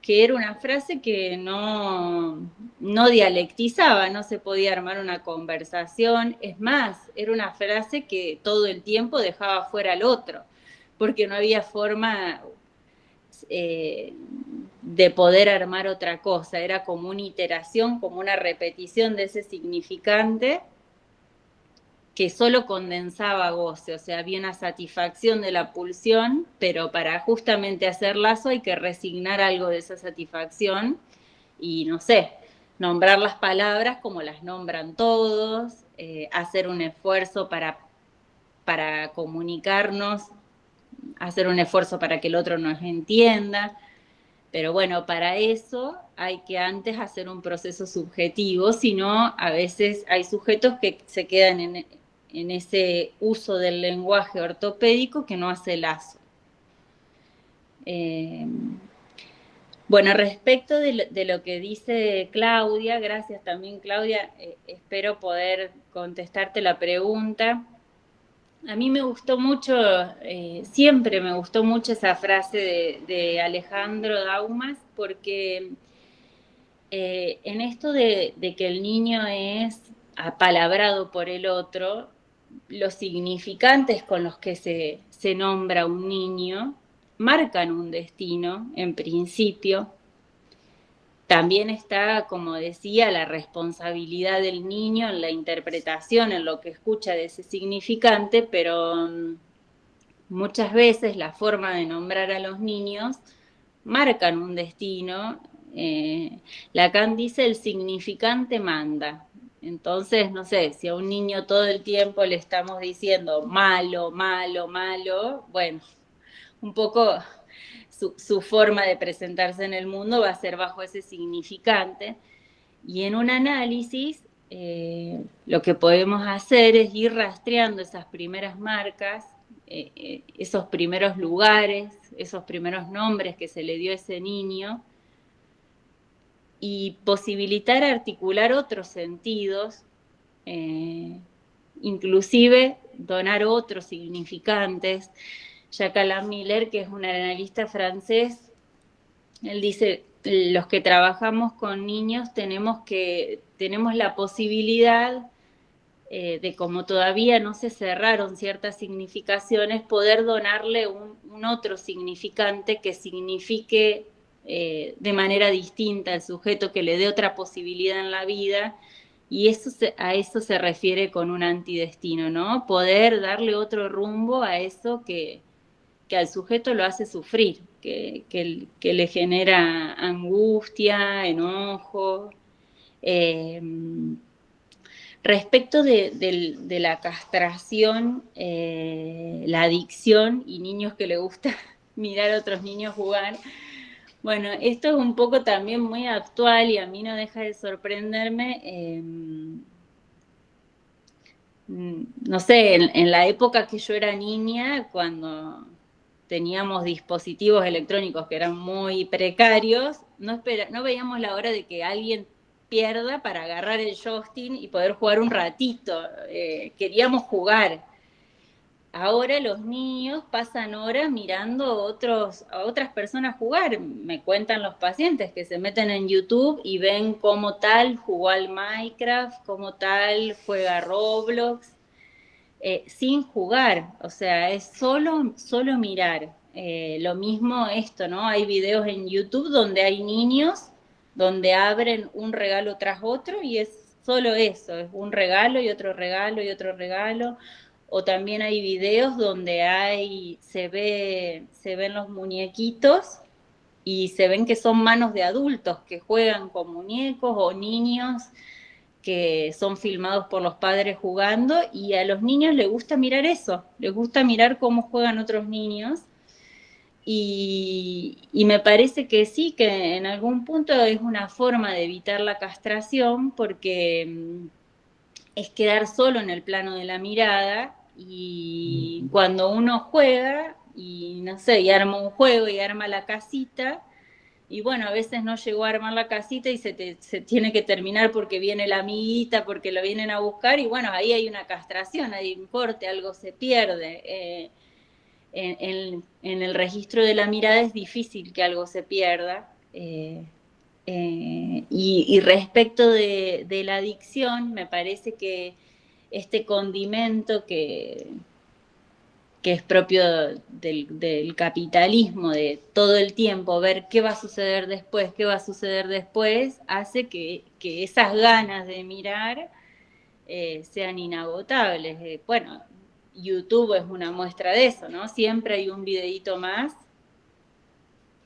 que era una frase que no dialectizaba, no se podía armar una conversación. Es más, era una frase que todo el tiempo dejaba fuera al otro, porque no había forma de poder armar otra cosa. Era como una iteración, como una repetición de ese significante que solo condensaba goce, o sea, había una satisfacción de la pulsión, pero para justamente hacer lazo hay que resignar algo de esa satisfacción y, no sé, nombrar las palabras como las nombran todos, hacer un esfuerzo para comunicarnos, hacer un esfuerzo para que el otro nos entienda, pero bueno, para eso hay que antes hacer un proceso subjetivo, si no, a veces hay sujetos que se quedan en ese uso del lenguaje ortopédico que no hace lazo. Bueno, respecto de lo que dice Claudia, gracias también Claudia, espero poder contestarte la pregunta. A mí me gustó mucho, siempre me gustó mucho esa frase de Alejandro Daumas, porque en esto de que el niño es apalabrado por el otro, los significantes con los que se nombra un niño marcan un destino, en principio. También está, como decía, la responsabilidad del niño en la interpretación, en lo que escucha de ese significante, pero muchas veces la forma de nombrar a los niños marcan un destino. Lacan dice el significante manda. Entonces, no sé, si a un niño todo el tiempo le estamos diciendo malo, malo, malo, bueno, un poco su forma de presentarse en el mundo va a ser bajo ese significante. Y en un análisis, lo que podemos hacer es ir rastreando esas primeras marcas, esos primeros lugares, esos primeros nombres que se le dio a ese niño, y posibilitar articular otros sentidos, inclusive donar otros significantes. Jacques Alain Miller, que es un analista francés, él dice, los que trabajamos con niños tenemos la posibilidad de, como todavía no se cerraron ciertas significaciones, poder donarle un otro significante que signifique de manera distinta al sujeto, que le dé otra posibilidad en la vida, y a eso se refiere con un antidestino, ¿no? Poder darle otro rumbo a eso que al sujeto lo hace sufrir, que le genera angustia, enojo. Respecto de la castración, la adicción y niños que le gusta mirar a otros niños jugar, bueno, esto es un poco también muy actual y a mí no deja de sorprenderme. No sé, en la época que yo era niña, cuando teníamos dispositivos electrónicos que eran muy precarios, no veíamos la hora de que alguien pierda para agarrar el joystick y poder jugar un ratito. Queríamos jugar. Ahora los niños pasan horas mirando a otras personas jugar. Me cuentan los pacientes que se meten en YouTube y ven cómo tal jugó al Minecraft, cómo tal juega Roblox, sin jugar. O sea, es solo mirar. Lo mismo esto, ¿no? Hay videos en YouTube donde hay niños donde abren un regalo tras otro y es solo eso, es un regalo y otro regalo y otro regalo. O también hay videos donde se ven los muñequitos y se ven que son manos de adultos que juegan con muñecos o niños que son filmados por los padres jugando, y a los niños les gusta mirar eso, les gusta mirar cómo juegan otros niños. Y me parece que sí, que en algún punto es una forma de evitar la castración, porque es quedar solo en el plano de la mirada, y cuando uno juega y no sé, y arma un juego y arma la casita, y bueno, a veces no llegó a armar la casita y se tiene que terminar porque viene la amiguita, porque lo vienen a buscar, y bueno, ahí hay una castración, hay un corte, algo se pierde. En el registro de la mirada es difícil que algo se pierda. Y respecto de la adicción, me parece que este condimento que es propio del capitalismo, de todo el tiempo ver qué va a suceder después, qué va a suceder después, hace que esas ganas de mirar sean inagotables. Bueno, YouTube es una muestra de eso, ¿no? Siempre hay un videíto más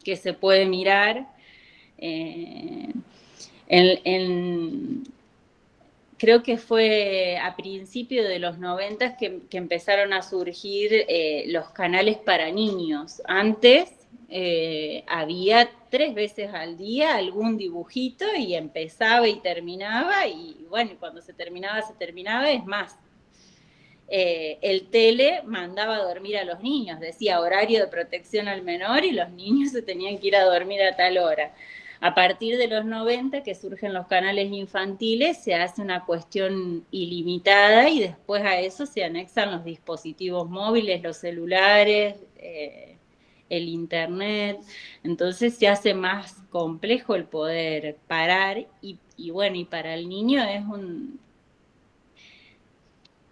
que se puede mirar. Creo que fue a principios de los 90 que empezaron a surgir los canales para niños. Antes había 3 veces al día algún dibujito y empezaba y terminaba, y bueno, cuando se terminaba, es más. El tele mandaba a dormir a los niños, decía horario de protección al menor y los niños se tenían que ir a dormir a tal hora. A partir de los 90 que surgen los canales infantiles, se hace una cuestión ilimitada y después a eso se anexan los dispositivos móviles, los celulares, el internet. Entonces se hace más complejo el poder parar y bueno, y para el niño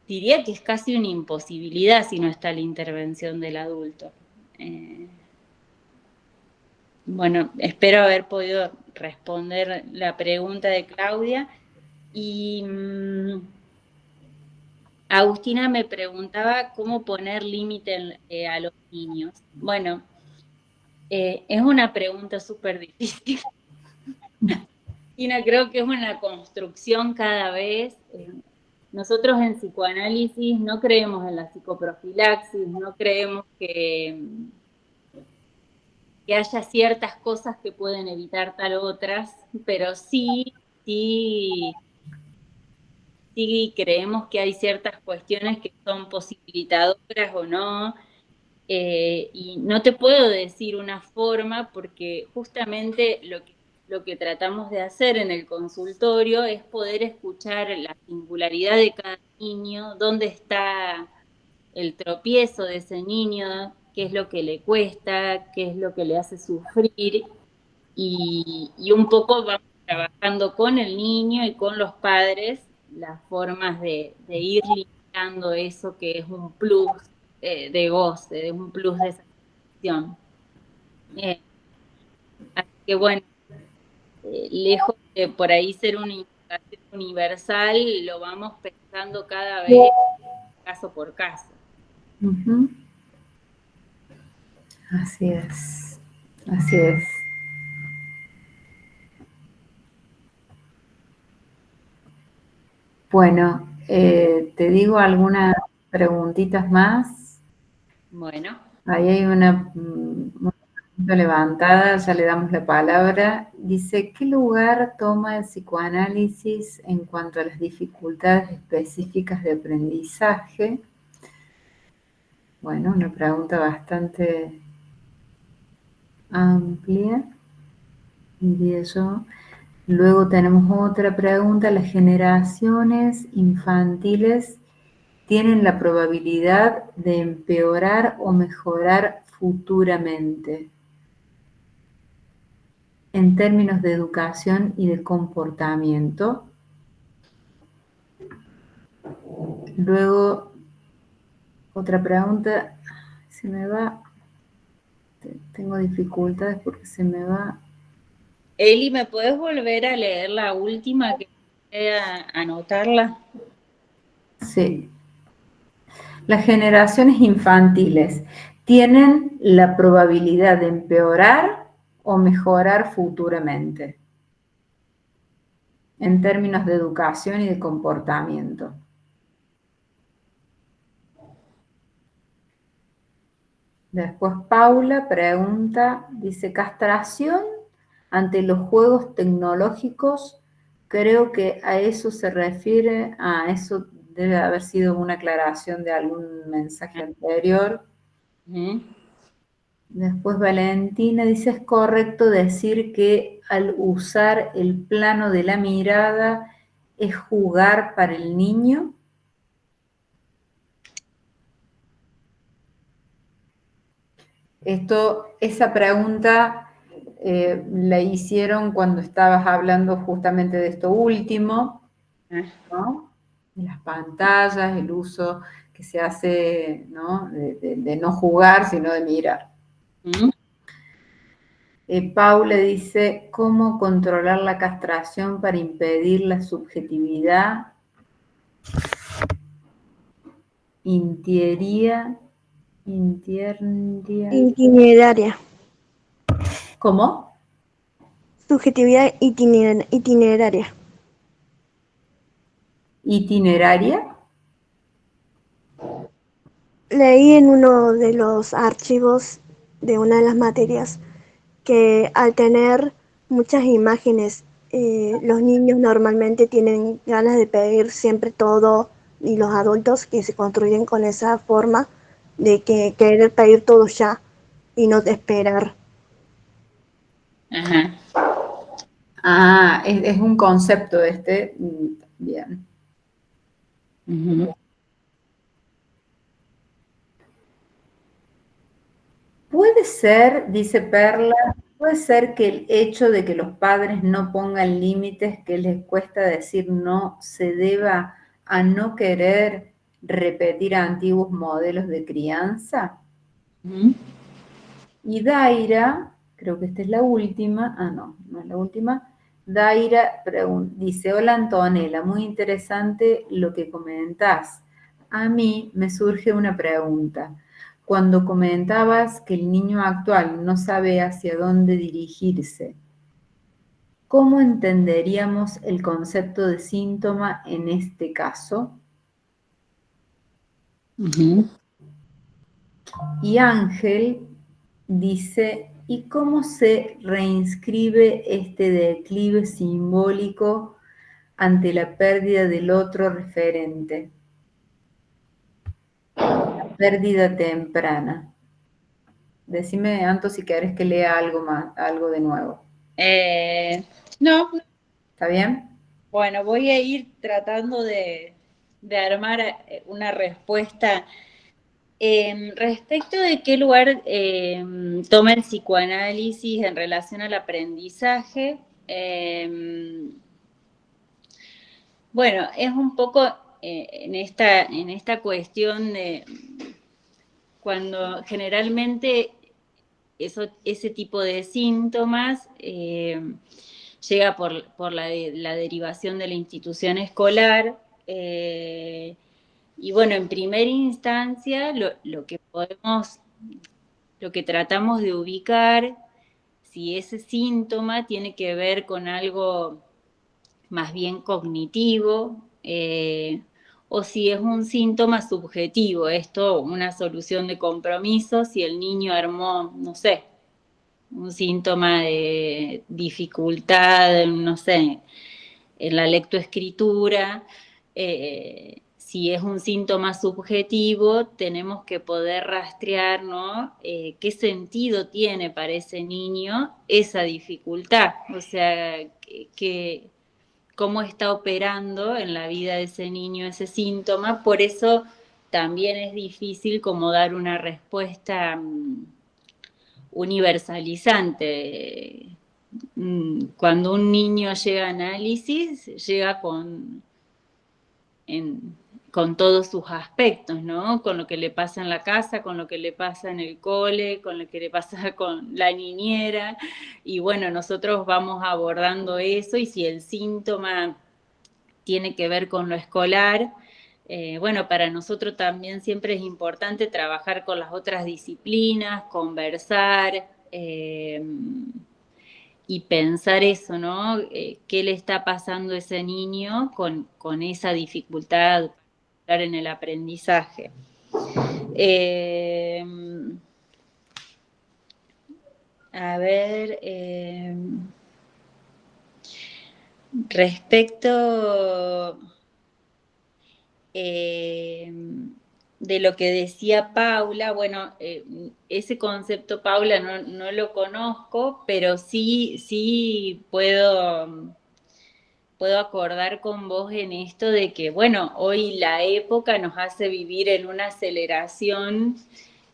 diría que es casi una imposibilidad si no está la intervención del adulto. Bueno, espero haber podido responder la pregunta de Claudia. Y Agustina me preguntaba cómo poner límite a los niños. Bueno, es una pregunta súper difícil. Agustina, creo que es una construcción cada vez. Nosotros en psicoanálisis no creemos en la psicoprofilaxis, no creemos que haya ciertas cosas que pueden evitar tal otras, pero sí creemos que hay ciertas cuestiones que son posibilitadoras o no, y no te puedo decir una forma porque justamente lo que tratamos de hacer en el consultorio es poder escuchar la singularidad de cada niño, dónde está el tropiezo de ese niño, qué es lo que le cuesta, qué es lo que le hace sufrir, y un poco vamos trabajando con el niño y con los padres las formas de ir limitando eso que es un plus de goce, de un plus de satisfacción. Así que bueno, lejos de por ahí ser una indicación universal, lo vamos pensando cada vez caso por caso. Uh-huh. Así es, así es. Bueno, te digo algunas preguntitas más. Bueno, Ahí hay una pregunta levantada, ya le damos la palabra. Dice, ¿qué lugar toma el psicoanálisis en cuanto a las dificultades específicas de aprendizaje? Bueno, una pregunta bastante amplia, diría yo. Luego tenemos otra pregunta, ¿las generaciones infantiles tienen la probabilidad de empeorar o mejorar futuramente en términos de educación y de comportamiento? Luego, otra pregunta, se me va, tengo dificultades porque se me va. Eli, ¿me puedes volver a leer la última que voy a anotarla? Sí. Las generaciones infantiles tienen la probabilidad de empeorar o mejorar futuramente en términos de educación y de comportamiento. Después Paula pregunta, dice, castración ante los juegos tecnológicos, creo que a eso se refiere, eso debe haber sido una aclaración de algún mensaje anterior. Después Valentina dice, ¿es correcto decir que al usar el plano de la mirada es jugar para el niño? Esa pregunta la hicieron cuando estabas hablando justamente de esto último, ¿no? De las pantallas, el uso que se hace, ¿no? De no jugar, sino de mirar. Paula dice, ¿cómo controlar la castración para impedir la subjetividad? Itineraria. ¿Cómo? Subjetividad itineraria. ¿Itineraria? Leí en uno de los archivos de una de las materias que al tener muchas imágenes, los niños normalmente tienen ganas de pedir siempre todo y los adultos que se construyen con esa forma de que querer pedir todo ya y no esperar. Ajá. Es un concepto bien. Puede ser, dice Perla, puede ser que el hecho de que los padres no pongan límites que les cuesta decir no se deba a no querer repetir antiguos modelos de crianza. Y Daira, creo que esta es la última, no es la última. Daira dice, hola Antonella, muy interesante lo que comentás. A mí me surge una pregunta. Cuando comentabas que el niño actual no sabe hacia dónde dirigirse, ¿cómo entenderíamos el concepto de síntoma en este caso? Y Ángel dice, ¿y cómo se reinscribe este declive simbólico ante la pérdida del otro referente? La pérdida temprana. Decime, Anto, si querés que lea algo más, algo de nuevo. No. ¿Está bien? Bueno, voy a ir tratando de armar una respuesta. Respecto de qué lugar toma el psicoanálisis en relación al aprendizaje, bueno, es un poco en esta cuestión de cuando generalmente ese tipo de síntomas llega por la derivación de la institución escolar. Y bueno, en primera instancia, lo que tratamos de ubicar, si ese síntoma tiene que ver con algo más bien cognitivo, o si es un síntoma subjetivo, esto una solución de compromiso, si el niño armó, no sé, un síntoma de dificultad, no sé, en la lectoescritura, si es un síntoma subjetivo, tenemos que poder rastrear, ¿no? Qué sentido tiene para ese niño esa dificultad, o sea, cómo está operando en la vida de ese niño ese síntoma. Por eso también es difícil como dar una respuesta universalizante. Cuando un niño llega a análisis, llega con todos sus aspectos, ¿no? Con lo que le pasa en la casa, con lo que le pasa en el cole, con lo que le pasa con la niñera, y bueno, nosotros vamos abordando eso, y si el síntoma tiene que ver con lo escolar, bueno, para nosotros también siempre es importante trabajar con las otras disciplinas, conversar, y pensar eso, ¿no? ¿Qué le está pasando a ese niño con esa dificultad en el aprendizaje? A ver, respecto de lo que decía Paula, bueno, ese concepto, Paula, no lo conozco, pero sí puedo acordar con vos en esto de que, bueno, hoy la época nos hace vivir en una aceleración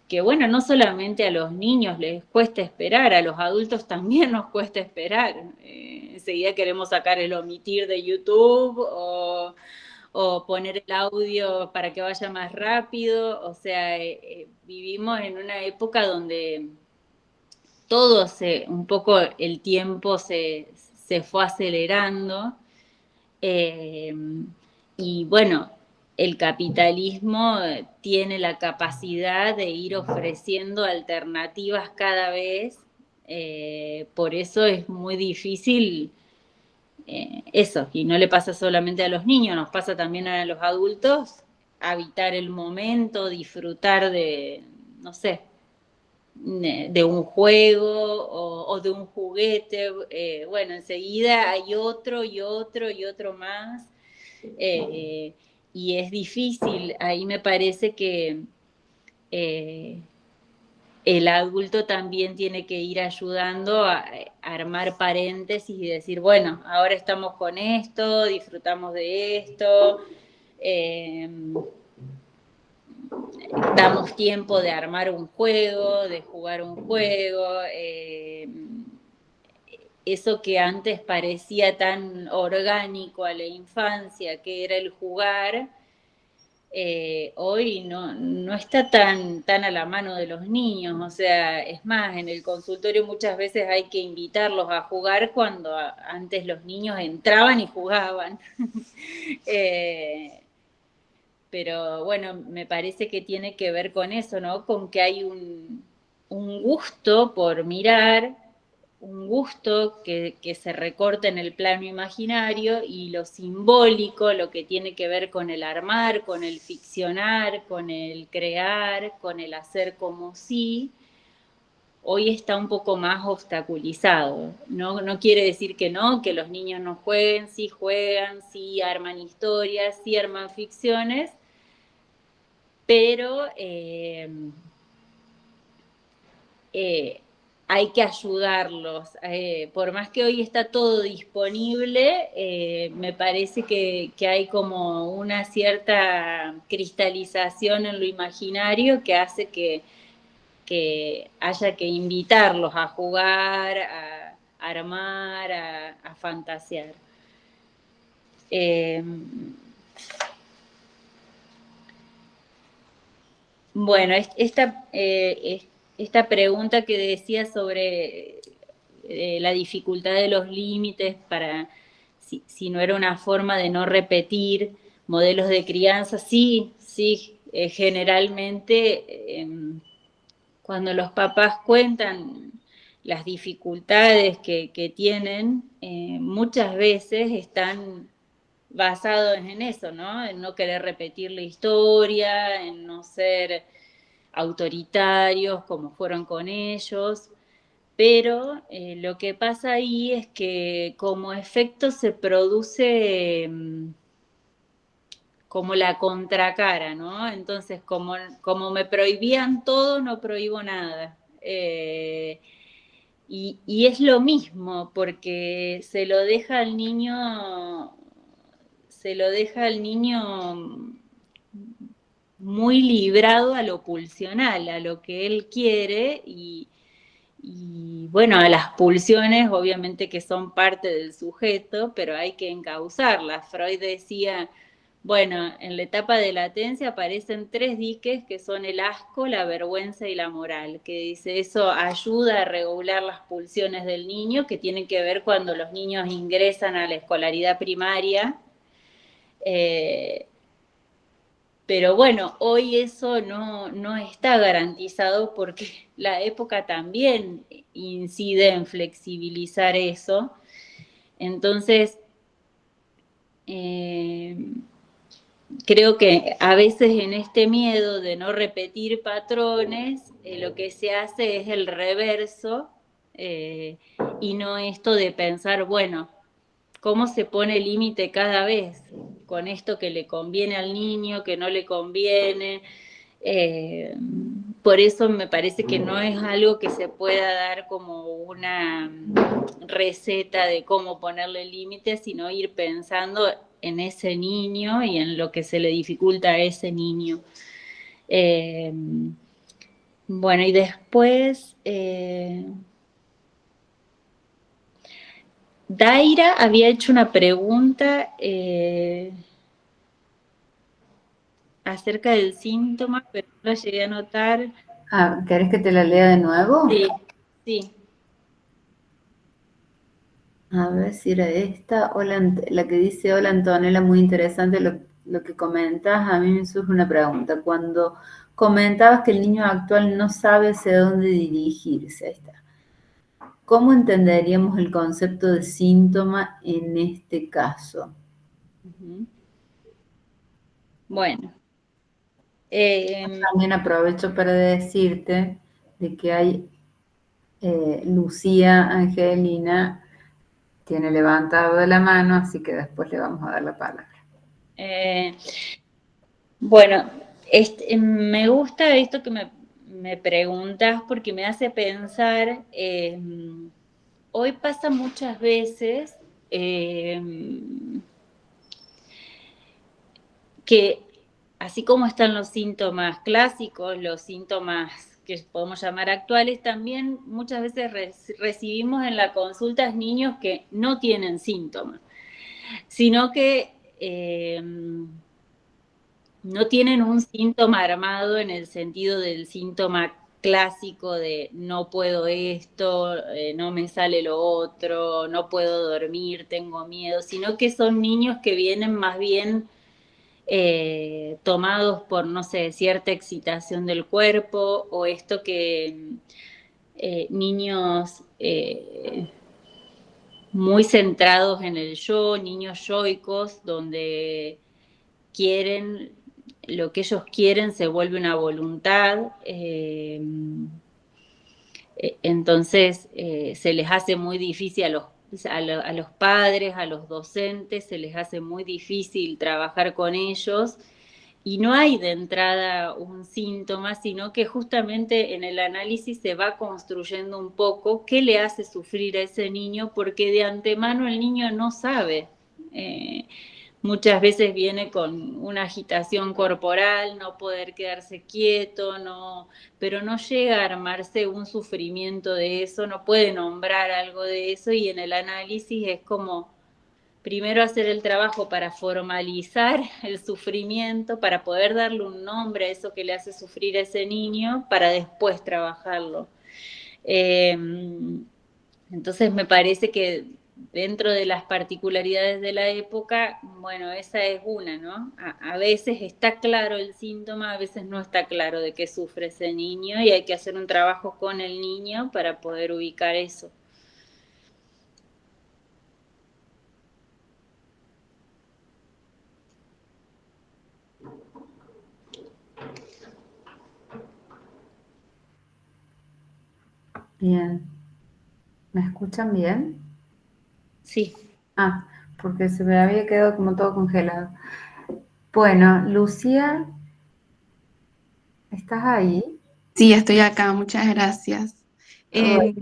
que, bueno, no solamente a los niños les cuesta esperar, a los adultos también nos cuesta esperar. Enseguida queremos sacar el omitir de YouTube o poner el audio para que vaya más rápido. O sea, vivimos en una época donde todo un poco el tiempo se fue acelerando. Y bueno, el capitalismo tiene la capacidad de ir ofreciendo alternativas cada vez, por eso es muy difícil eso, y no le pasa solamente a los niños, nos pasa también a los adultos, habitar el momento, disfrutar de, no sé, de un juego o de un juguete, bueno, enseguida hay otro y otro y otro más, y es difícil. Ahí me parece que el adulto también tiene que ir ayudando a armar paréntesis y decir, bueno, ahora estamos con esto, disfrutamos de esto, damos tiempo de armar un juego, de jugar un juego, eso que antes parecía tan orgánico a la infancia, que era el jugar, hoy no está tan a la mano de los niños. O sea, es más, en el consultorio muchas veces hay que invitarlos a jugar cuando antes los niños entraban y jugaban. Pero bueno, me parece que tiene que ver con eso, ¿no? Con que hay un gusto por mirar, un gusto que se recorta en el plano imaginario, y lo simbólico, lo que tiene que ver con el armar, con el ficcionar, con el crear, con el hacer como si, hoy está un poco más obstaculizado. No quiere decir que no, que los niños no jueguen, sí arman historias, sí arman ficciones, pero hay que ayudarlos. Por más que hoy está todo disponible, me parece que hay como una cierta cristalización en lo imaginario que hace que haya que invitarlos a jugar, a armar, a fantasear. Bueno, esta pregunta que decía sobre la dificultad de los límites, para si no era una forma de no repetir modelos de crianza, sí, generalmente cuando los papás cuentan las dificultades que tienen, muchas veces están basado en eso, ¿no? En no querer repetir la historia, en no ser autoritarios como fueron con ellos, pero lo que pasa ahí es que como efecto se produce como la contracara, ¿no? Entonces, como me prohibían todo, no prohíbo nada. Y es lo mismo, porque se lo deja al niño muy librado a lo pulsional, a lo que él quiere y bueno, a las pulsiones obviamente que son parte del sujeto, pero hay que encauzarlas. Freud decía, bueno, en la etapa de latencia aparecen 3 diques que son el asco, la vergüenza y la moral, que dice eso ayuda a regular las pulsiones del niño, que tienen que ver cuando los niños ingresan a la escolaridad primaria. Pero bueno, hoy eso no está garantizado porque la época también incide en flexibilizar eso. Entonces, creo que a veces en este miedo de no repetir patrones, lo que se hace es el reverso y no esto de pensar, bueno, ¿cómo se pone límite cada vez con esto que le conviene al niño, que no le conviene? Por eso me parece que no es algo que se pueda dar como una receta de cómo ponerle límites, sino ir pensando en ese niño y en lo que se le dificulta a ese niño. Bueno, y después Daira había hecho una pregunta acerca del síntoma, pero no la llegué a notar. Ah, ¿querés que te la lea de nuevo? Sí, sí. A ver si era esta. Hola, la que dice, hola Antonella, muy interesante lo que comentas. A mí me surge una pregunta. Cuando comentabas que el niño actual no sabe hacia dónde dirigirse, ahí está. ¿Cómo entenderíamos el concepto de síntoma en este caso? Bueno. También aprovecho para decirte de que hay Lucía Angelina tiene levantado la mano, así que después le vamos a dar la palabra. Bueno, me gusta esto que me preguntas porque me hace pensar, hoy pasa muchas veces que así como están los síntomas clásicos, los síntomas que podemos llamar actuales, también muchas veces recibimos en la consulta niños que no tienen síntomas, sino que no tienen un síntoma armado en el sentido del síntoma clásico de no puedo esto, no me sale lo otro, no puedo dormir, tengo miedo, sino que son niños que vienen más bien tomados por, no sé, cierta excitación del cuerpo o esto que niños muy centrados en el yo, niños yoicos, donde quieren, lo que ellos quieren se vuelve una voluntad, entonces se les hace muy difícil a los padres, a los docentes, se les hace muy difícil trabajar con ellos y no hay de entrada un síntoma, sino que justamente en el análisis se va construyendo un poco qué le hace sufrir a ese niño, porque de antemano el niño no sabe. Muchas veces viene con una agitación corporal, no poder quedarse quieto, pero no llega a armarse un sufrimiento de eso, no puede nombrar algo de eso y en el análisis es como primero hacer el trabajo para formalizar el sufrimiento, para poder darle un nombre a eso que le hace sufrir a ese niño, para después trabajarlo. Entonces me parece que dentro de las particularidades de la época, bueno, esa es una, ¿no? A veces está claro el síntoma, a veces no está claro de qué sufre ese niño y hay que hacer un trabajo con el niño para poder ubicar eso. Bien. ¿Me escuchan bien? Sí. Ah, porque se me había quedado como todo congelado. Bueno, Lucía, ¿estás ahí? Sí, estoy acá, muchas gracias. Bueno, Eh,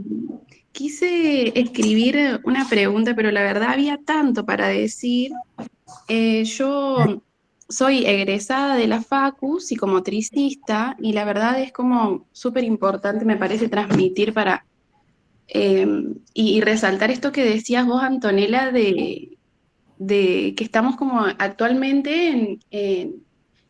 Quise escribir una pregunta, pero la verdad había tanto para decir. Yo soy egresada de la Facu, psicomotricista, y la verdad es como súper importante, me parece, transmitir para, y resaltar esto que decías vos, Antonella, de que estamos como actualmente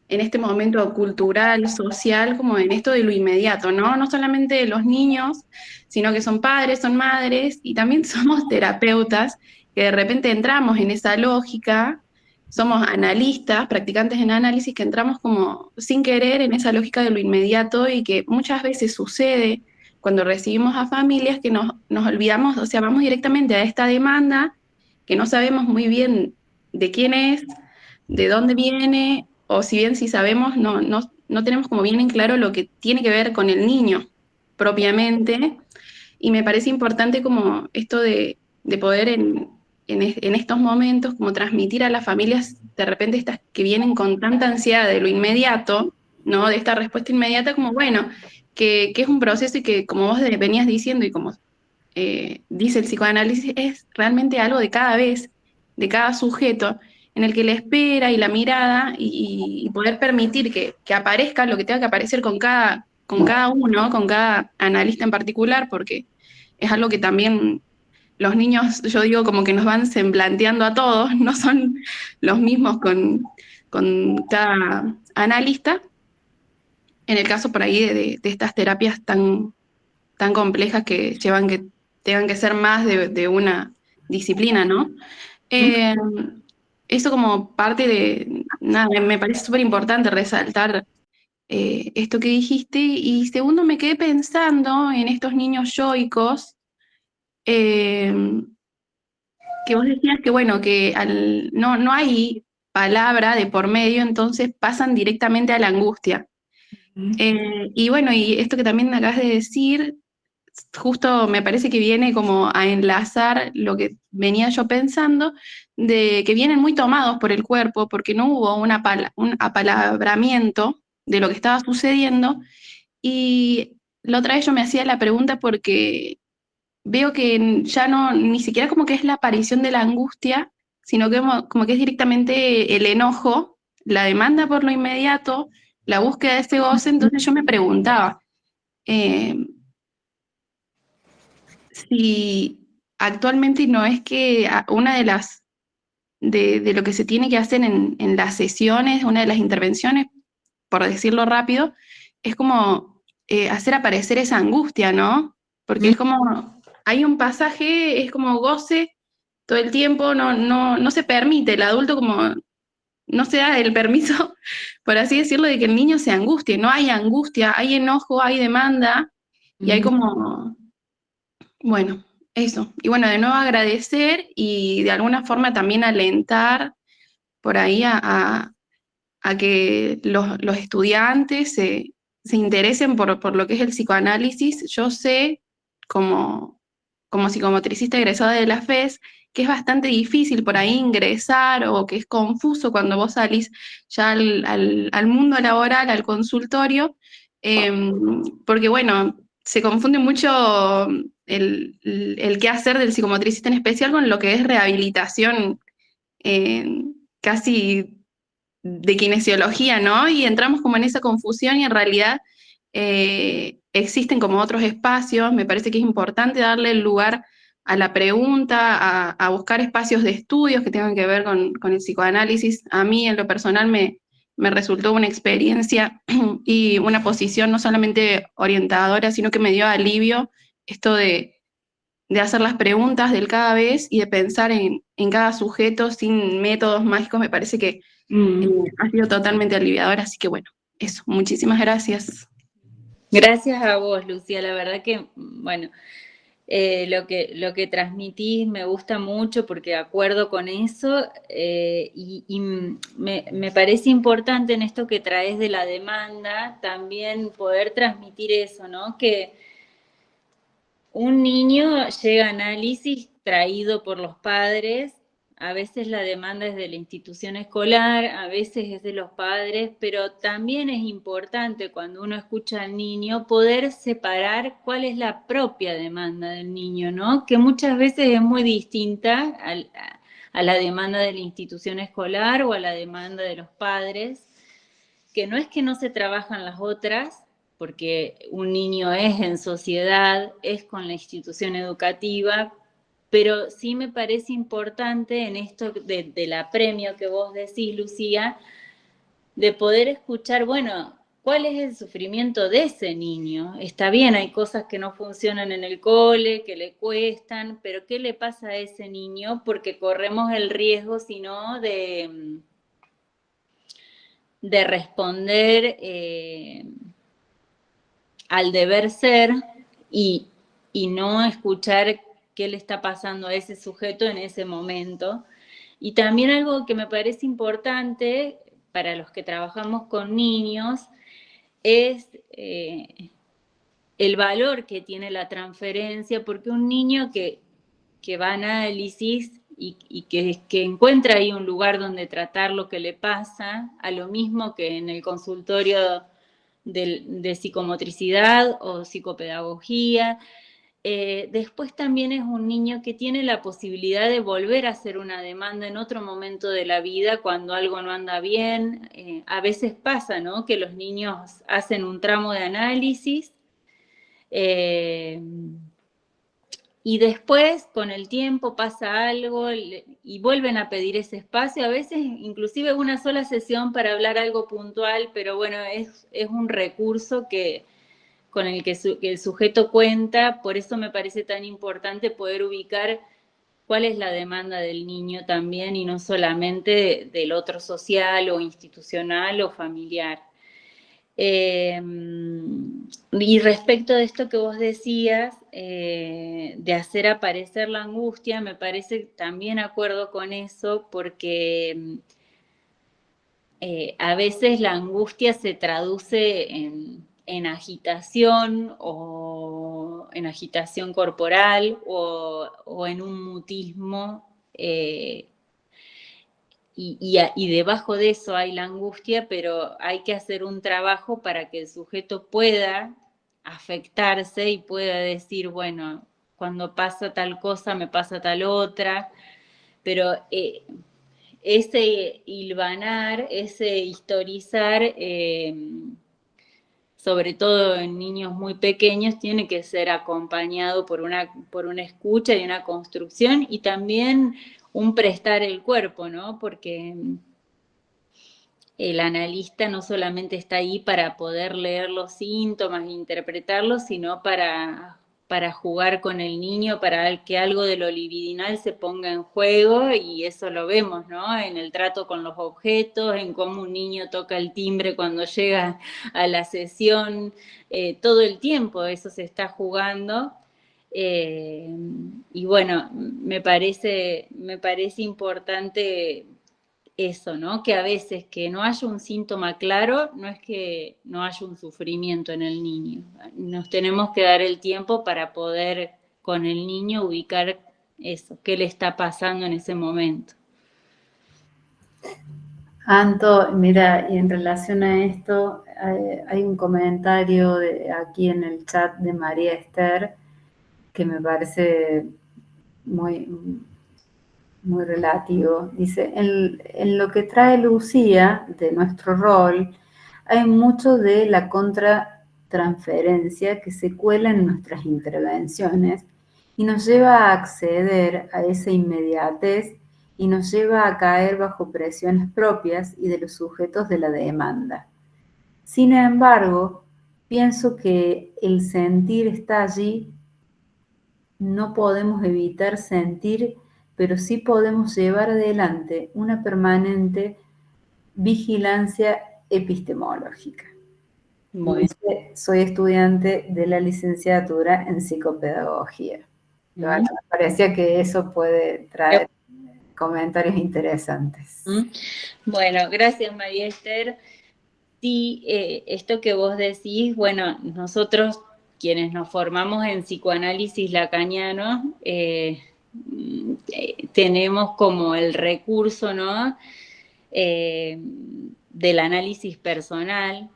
en este momento cultural, social, como en esto de lo inmediato, ¿no? No solamente los niños, sino que son padres, son madres y también somos terapeutas que de repente entramos en esa lógica, somos analistas, practicantes en análisis, que entramos como sin querer en esa lógica de lo inmediato y que muchas veces sucede cuando recibimos a familias que nos olvidamos, o sea, vamos directamente a esta demanda que no sabemos muy bien de quién es, de dónde viene, o si bien si sabemos, no tenemos como bien en claro lo que tiene que ver con el niño propiamente, y me parece importante como esto de poder en estos momentos como transmitir a las familias de repente estas que vienen con tanta ansiedad de lo inmediato, ¿no? De esta respuesta inmediata, como bueno, que es un proceso y que como vos venías diciendo y como dice el psicoanálisis, es realmente algo de cada vez, de cada sujeto, en el que la espera y la mirada y poder permitir que aparezca lo que tenga que aparecer con cada uno, con cada analista en particular, porque es algo que también los niños, yo digo, como que nos van semblanteando a todos, no son los mismos con cada analista, en el caso por ahí de estas terapias tan complejas que llevan que tengan que ser más de una disciplina, ¿no? Eh, Eso como parte de, nada, me parece súper importante resaltar esto que dijiste. Y segundo, me quedé pensando en estos niños yoicos, eh, que vos decías que, bueno, que no hay palabra de por medio, entonces pasan directamente a la angustia. Y bueno, y esto que también acabas de decir, justo me parece que viene como a enlazar lo que venía yo pensando, de que vienen muy tomados por el cuerpo, porque no hubo un apalabramiento de lo que estaba sucediendo. Y la otra vez yo me hacía la pregunta porque veo que ya no, ni siquiera como que es la aparición de la angustia, sino que como que es directamente el enojo, la demanda por lo inmediato, la búsqueda de ese goce. Entonces yo me preguntaba, eh, si actualmente no es que una de las de lo que se tiene que hacer en las sesiones, una de las intervenciones, por decirlo rápido, es como hacer aparecer esa angustia, ¿no? Porque es como, hay un pasaje, es como goce todo el tiempo, no se permite, el adulto como no se da el permiso, por así decirlo, de que el niño se angustie, no hay angustia, hay enojo, hay demanda, y hay como bueno, eso. Y bueno, de nuevo agradecer y de alguna forma también alentar por ahí a que los estudiantes se interesen por lo que es el psicoanálisis. Yo sé, como psicomotricista egresada de la FES, que es bastante difícil por ahí ingresar o que es confuso cuando vos salís ya al mundo laboral, al consultorio, porque bueno, se confunde mucho el qué hacer del psicomotricista en especial con lo que es rehabilitación casi de kinesiología, ¿no? Y entramos como en esa confusión y en realidad existen como otros espacios. Me parece que es importante darle el lugar a la pregunta, a buscar espacios de estudios que tengan que ver con el psicoanálisis. A mí en lo personal me resultó una experiencia y una posición no solamente orientadora, sino que me dio alivio esto de hacer las preguntas del cada vez y de pensar en cada sujeto sin métodos mágicos. Me parece que ha sido totalmente aliviador, así que bueno, eso, muchísimas gracias. Gracias a vos, Lucía. La verdad que, bueno, lo que transmitís me gusta mucho porque acuerdo con eso y me parece importante en esto que traes de la demanda también poder transmitir eso, ¿no? Que un niño llega a análisis traído por los padres, a veces la demanda es de la institución escolar, a veces es de los padres, pero también es importante cuando uno escucha al niño poder separar cuál es la propia demanda del niño, ¿no? Que muchas veces es muy distinta a la demanda de la institución escolar o a la demanda de los padres, que no es que no se trabajan las otras, porque un niño es en sociedad, es con la institución educativa, pero sí me parece importante en esto del apremio que vos decís, Lucía, de poder escuchar, bueno, ¿cuál es el sufrimiento de ese niño? Está bien, hay cosas que no funcionan en el cole, que le cuestan, pero ¿qué le pasa a ese niño? Porque corremos el riesgo, si no, de responder al deber ser y no escuchar qué le está pasando a ese sujeto en ese momento. Y también algo que me parece importante para los que trabajamos con niños es el valor que tiene la transferencia, porque un niño que va a análisis y que encuentra ahí un lugar donde tratar lo que le pasa, a lo mismo que en el consultorio de psicomotricidad o psicopedagogía. Después también es un niño que tiene la posibilidad de volver a hacer una demanda en otro momento de la vida cuando algo no anda bien. A veces pasa, ¿no? Que los niños hacen un tramo de análisis y después, con el tiempo, pasa algo y vuelven a pedir ese espacio, a veces inclusive una sola sesión para hablar algo puntual, pero bueno, es un recurso con el que el sujeto cuenta, por eso me parece tan importante poder ubicar cuál es la demanda del niño también y no solamente del otro social o institucional o familiar. Y respecto de esto que vos decías, de hacer aparecer la angustia, me parece también acuerdo con eso, porque a veces la angustia se traduce en agitación o en agitación corporal o en un mutismo. Y debajo de eso hay la angustia, pero hay que hacer un trabajo para que el sujeto pueda afectarse y pueda decir, bueno, cuando pasa tal cosa me pasa tal otra, pero ese hilvanar, ese historizar, sobre todo en niños muy pequeños, tiene que ser acompañado por una escucha y una construcción y también un prestar el cuerpo, ¿no? Porque el analista no solamente está ahí para poder leer los síntomas e interpretarlos, sino para jugar con el niño, para que algo de lo libidinal se ponga en juego, y eso lo vemos, ¿no? En el trato con los objetos, en cómo un niño toca el timbre cuando llega a la sesión, todo el tiempo eso se está jugando. Y bueno, me parece importante eso, ¿no? Que a veces que no haya un síntoma claro, no es que no haya un sufrimiento en el niño. Nos tenemos que dar el tiempo para poder con el niño ubicar eso, qué le está pasando en ese momento. Anto, mira, y en relación a esto, hay un comentario aquí en el chat de María Esther que me parece muy, muy relativo. Dice, en lo que trae Lucía de nuestro rol, hay mucho de la contratransferencia que se cuela en nuestras intervenciones y nos lleva a acceder a esa inmediatez y nos lleva a caer bajo presiones propias y de los sujetos de la demanda. Sin embargo, pienso que el sentir está allí, no podemos evitar sentir, pero sí podemos llevar adelante una permanente vigilancia epistemológica. Bueno. Soy estudiante de la licenciatura en psicopedagogía. Bueno, me parecía que eso puede traer comentarios interesantes. Bueno, gracias María Esther. Sí, esto que vos decís, bueno, nosotros quienes nos formamos en psicoanálisis lacaniano, tenemos como el recurso, ¿no? Del análisis personal,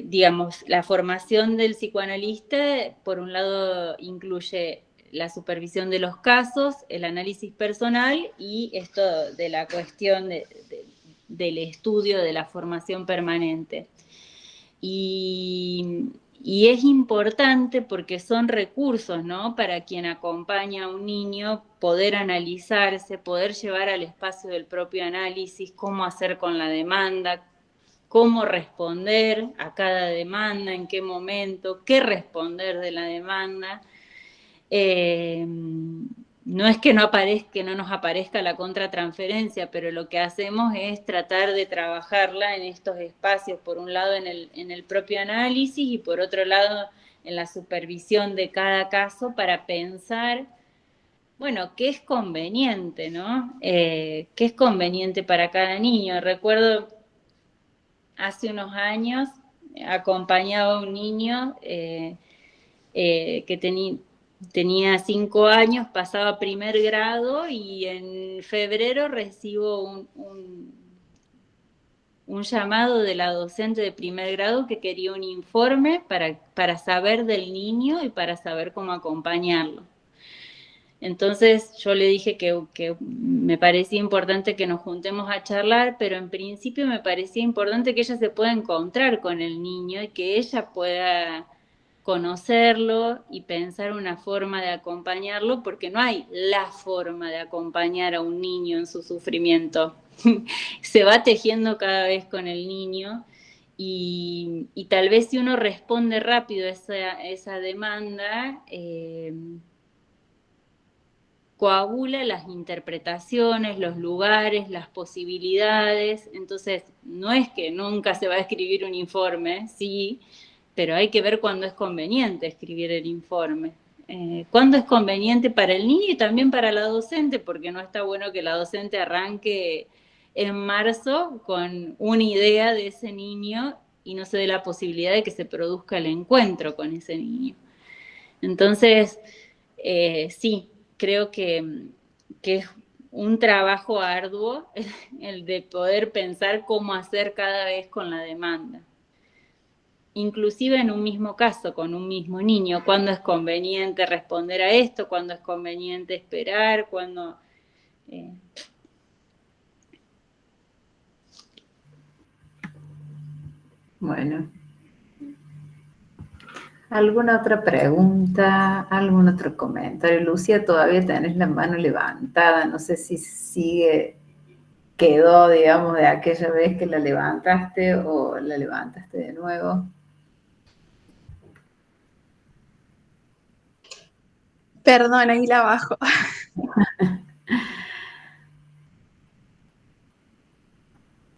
digamos, la formación del psicoanalista, por un lado, incluye la supervisión de los casos, el análisis personal y esto de la cuestión del estudio, de la formación permanente. Y es importante porque son recursos, ¿no? Para quien acompaña a un niño, poder analizarse, poder llevar al espacio del propio análisis, cómo hacer con la demanda, cómo responder a cada demanda, en qué momento, qué responder de la demanda. No es que no nos aparezca la contratransferencia, pero lo que hacemos es tratar de trabajarla en estos espacios, por un lado en el propio análisis y por otro lado en la supervisión de cada caso para pensar, bueno, qué es conveniente, ¿no? ¿Qué es conveniente para cada niño? Recuerdo hace unos años acompañaba a un niño que tenía 5 años, pasaba primer grado y en febrero recibo un llamado de la docente de primer grado que quería un informe para saber del niño y para saber cómo acompañarlo. Entonces yo le dije que me parecía importante que nos juntemos a charlar, pero en principio me parecía importante que ella se pueda encontrar con el niño y que ella pueda conocerlo y pensar una forma de acompañarlo, porque no hay la forma de acompañar a un niño en su sufrimiento. Se va tejiendo cada vez con el niño y tal vez si uno responde rápido a esa demanda, coagula las interpretaciones, los lugares, las posibilidades. Entonces, no es que nunca se va a escribir un informe, sí, pero hay que ver cuándo es conveniente escribir el informe. Cuándo es conveniente para el niño y también para la docente, porque no está bueno que la docente arranque en marzo con una idea de ese niño y no se dé la posibilidad de que se produzca el encuentro con ese niño. Entonces, sí, creo que es un trabajo arduo el de poder pensar cómo hacer cada vez con la demanda. Inclusive en un mismo caso, con un mismo niño, cuándo es conveniente responder a esto, cuándo es conveniente esperar, cuándo... Bueno. ¿Alguna otra pregunta? ¿Algún otro comentario? Lucía, todavía tenés la mano levantada. No sé si quedó, digamos, de aquella vez que la levantaste o la levantaste de nuevo. Perdón, ahí la bajo.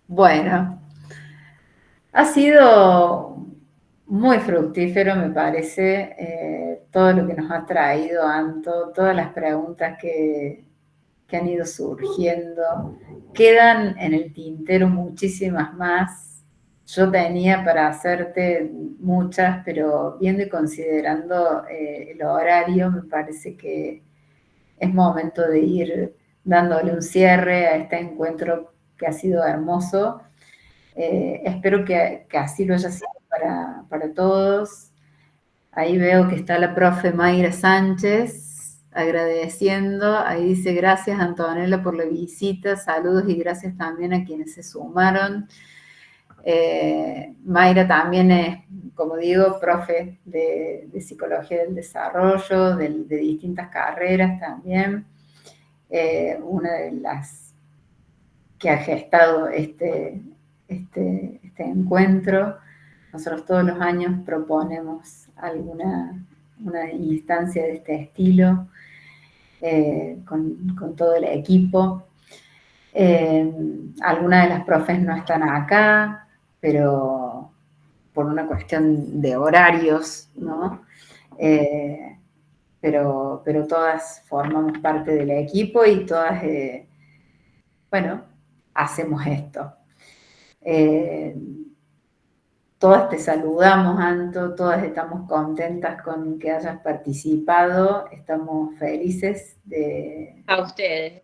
Bueno, ha sido muy fructífero, me parece, todo lo que nos ha traído Anto, todas las preguntas que han ido surgiendo. Quedan en el tintero muchísimas más. Yo tenía para hacerte muchas, pero viendo y considerando el horario, me parece que es momento de ir dándole un cierre a este encuentro que ha sido hermoso. Espero que así lo haya sido para todos. Ahí veo que está la profe Mayra Sánchez agradeciendo. Ahí dice gracias Antonella por la visita, saludos y gracias también a quienes se sumaron. Mayra también es, como digo, profe de Psicología del Desarrollo, de distintas carreras también. Una de las que ha gestado este encuentro. Nosotros todos los años proponemos una instancia de este estilo con todo el equipo. Algunas de las profes no están acá, pero por una cuestión de horarios, ¿no? Pero todas formamos parte del equipo y todas, bueno, hacemos esto. Todas te saludamos, Anto, todas estamos contentas con que hayas participado, estamos felices de... A ustedes.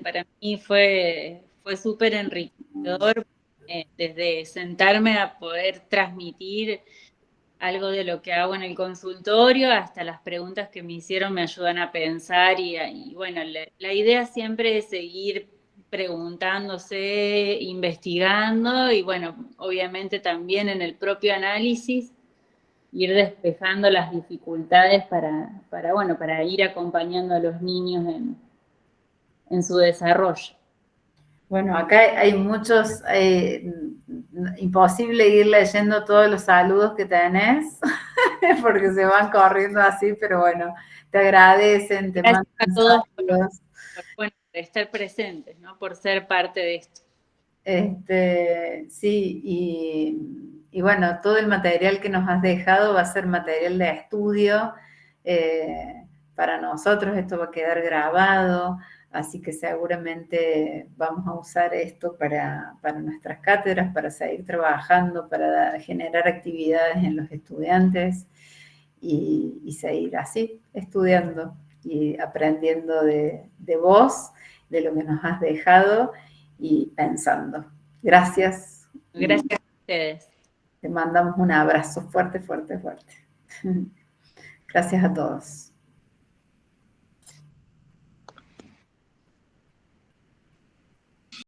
Para mí fue súper enriquecedor, desde sentarme a poder transmitir algo de lo que hago en el consultorio, hasta las preguntas que me hicieron me ayudan a pensar y bueno, la idea siempre es seguir preguntándose, investigando y bueno, obviamente también en el propio análisis ir despejando las dificultades bueno, para ir acompañando a los niños en su desarrollo. Bueno, acá hay muchos, imposible ir leyendo todos los saludos que tenés, porque se van corriendo así, pero bueno, te agradecen, te Gracias mandan a todos saludos. por estar presentes, ¿no? Por ser parte de esto. Sí, y bueno, todo el material que nos has dejado va a ser material de estudio para nosotros, esto va a quedar grabado, así que seguramente vamos a usar esto para nuestras cátedras, para seguir trabajando, para generar actividades en los estudiantes y seguir así, estudiando y aprendiendo de vos, de lo que nos has dejado y pensando. Gracias. Gracias a ustedes. Te mandamos un abrazo fuerte, fuerte, fuerte. Gracias a todos.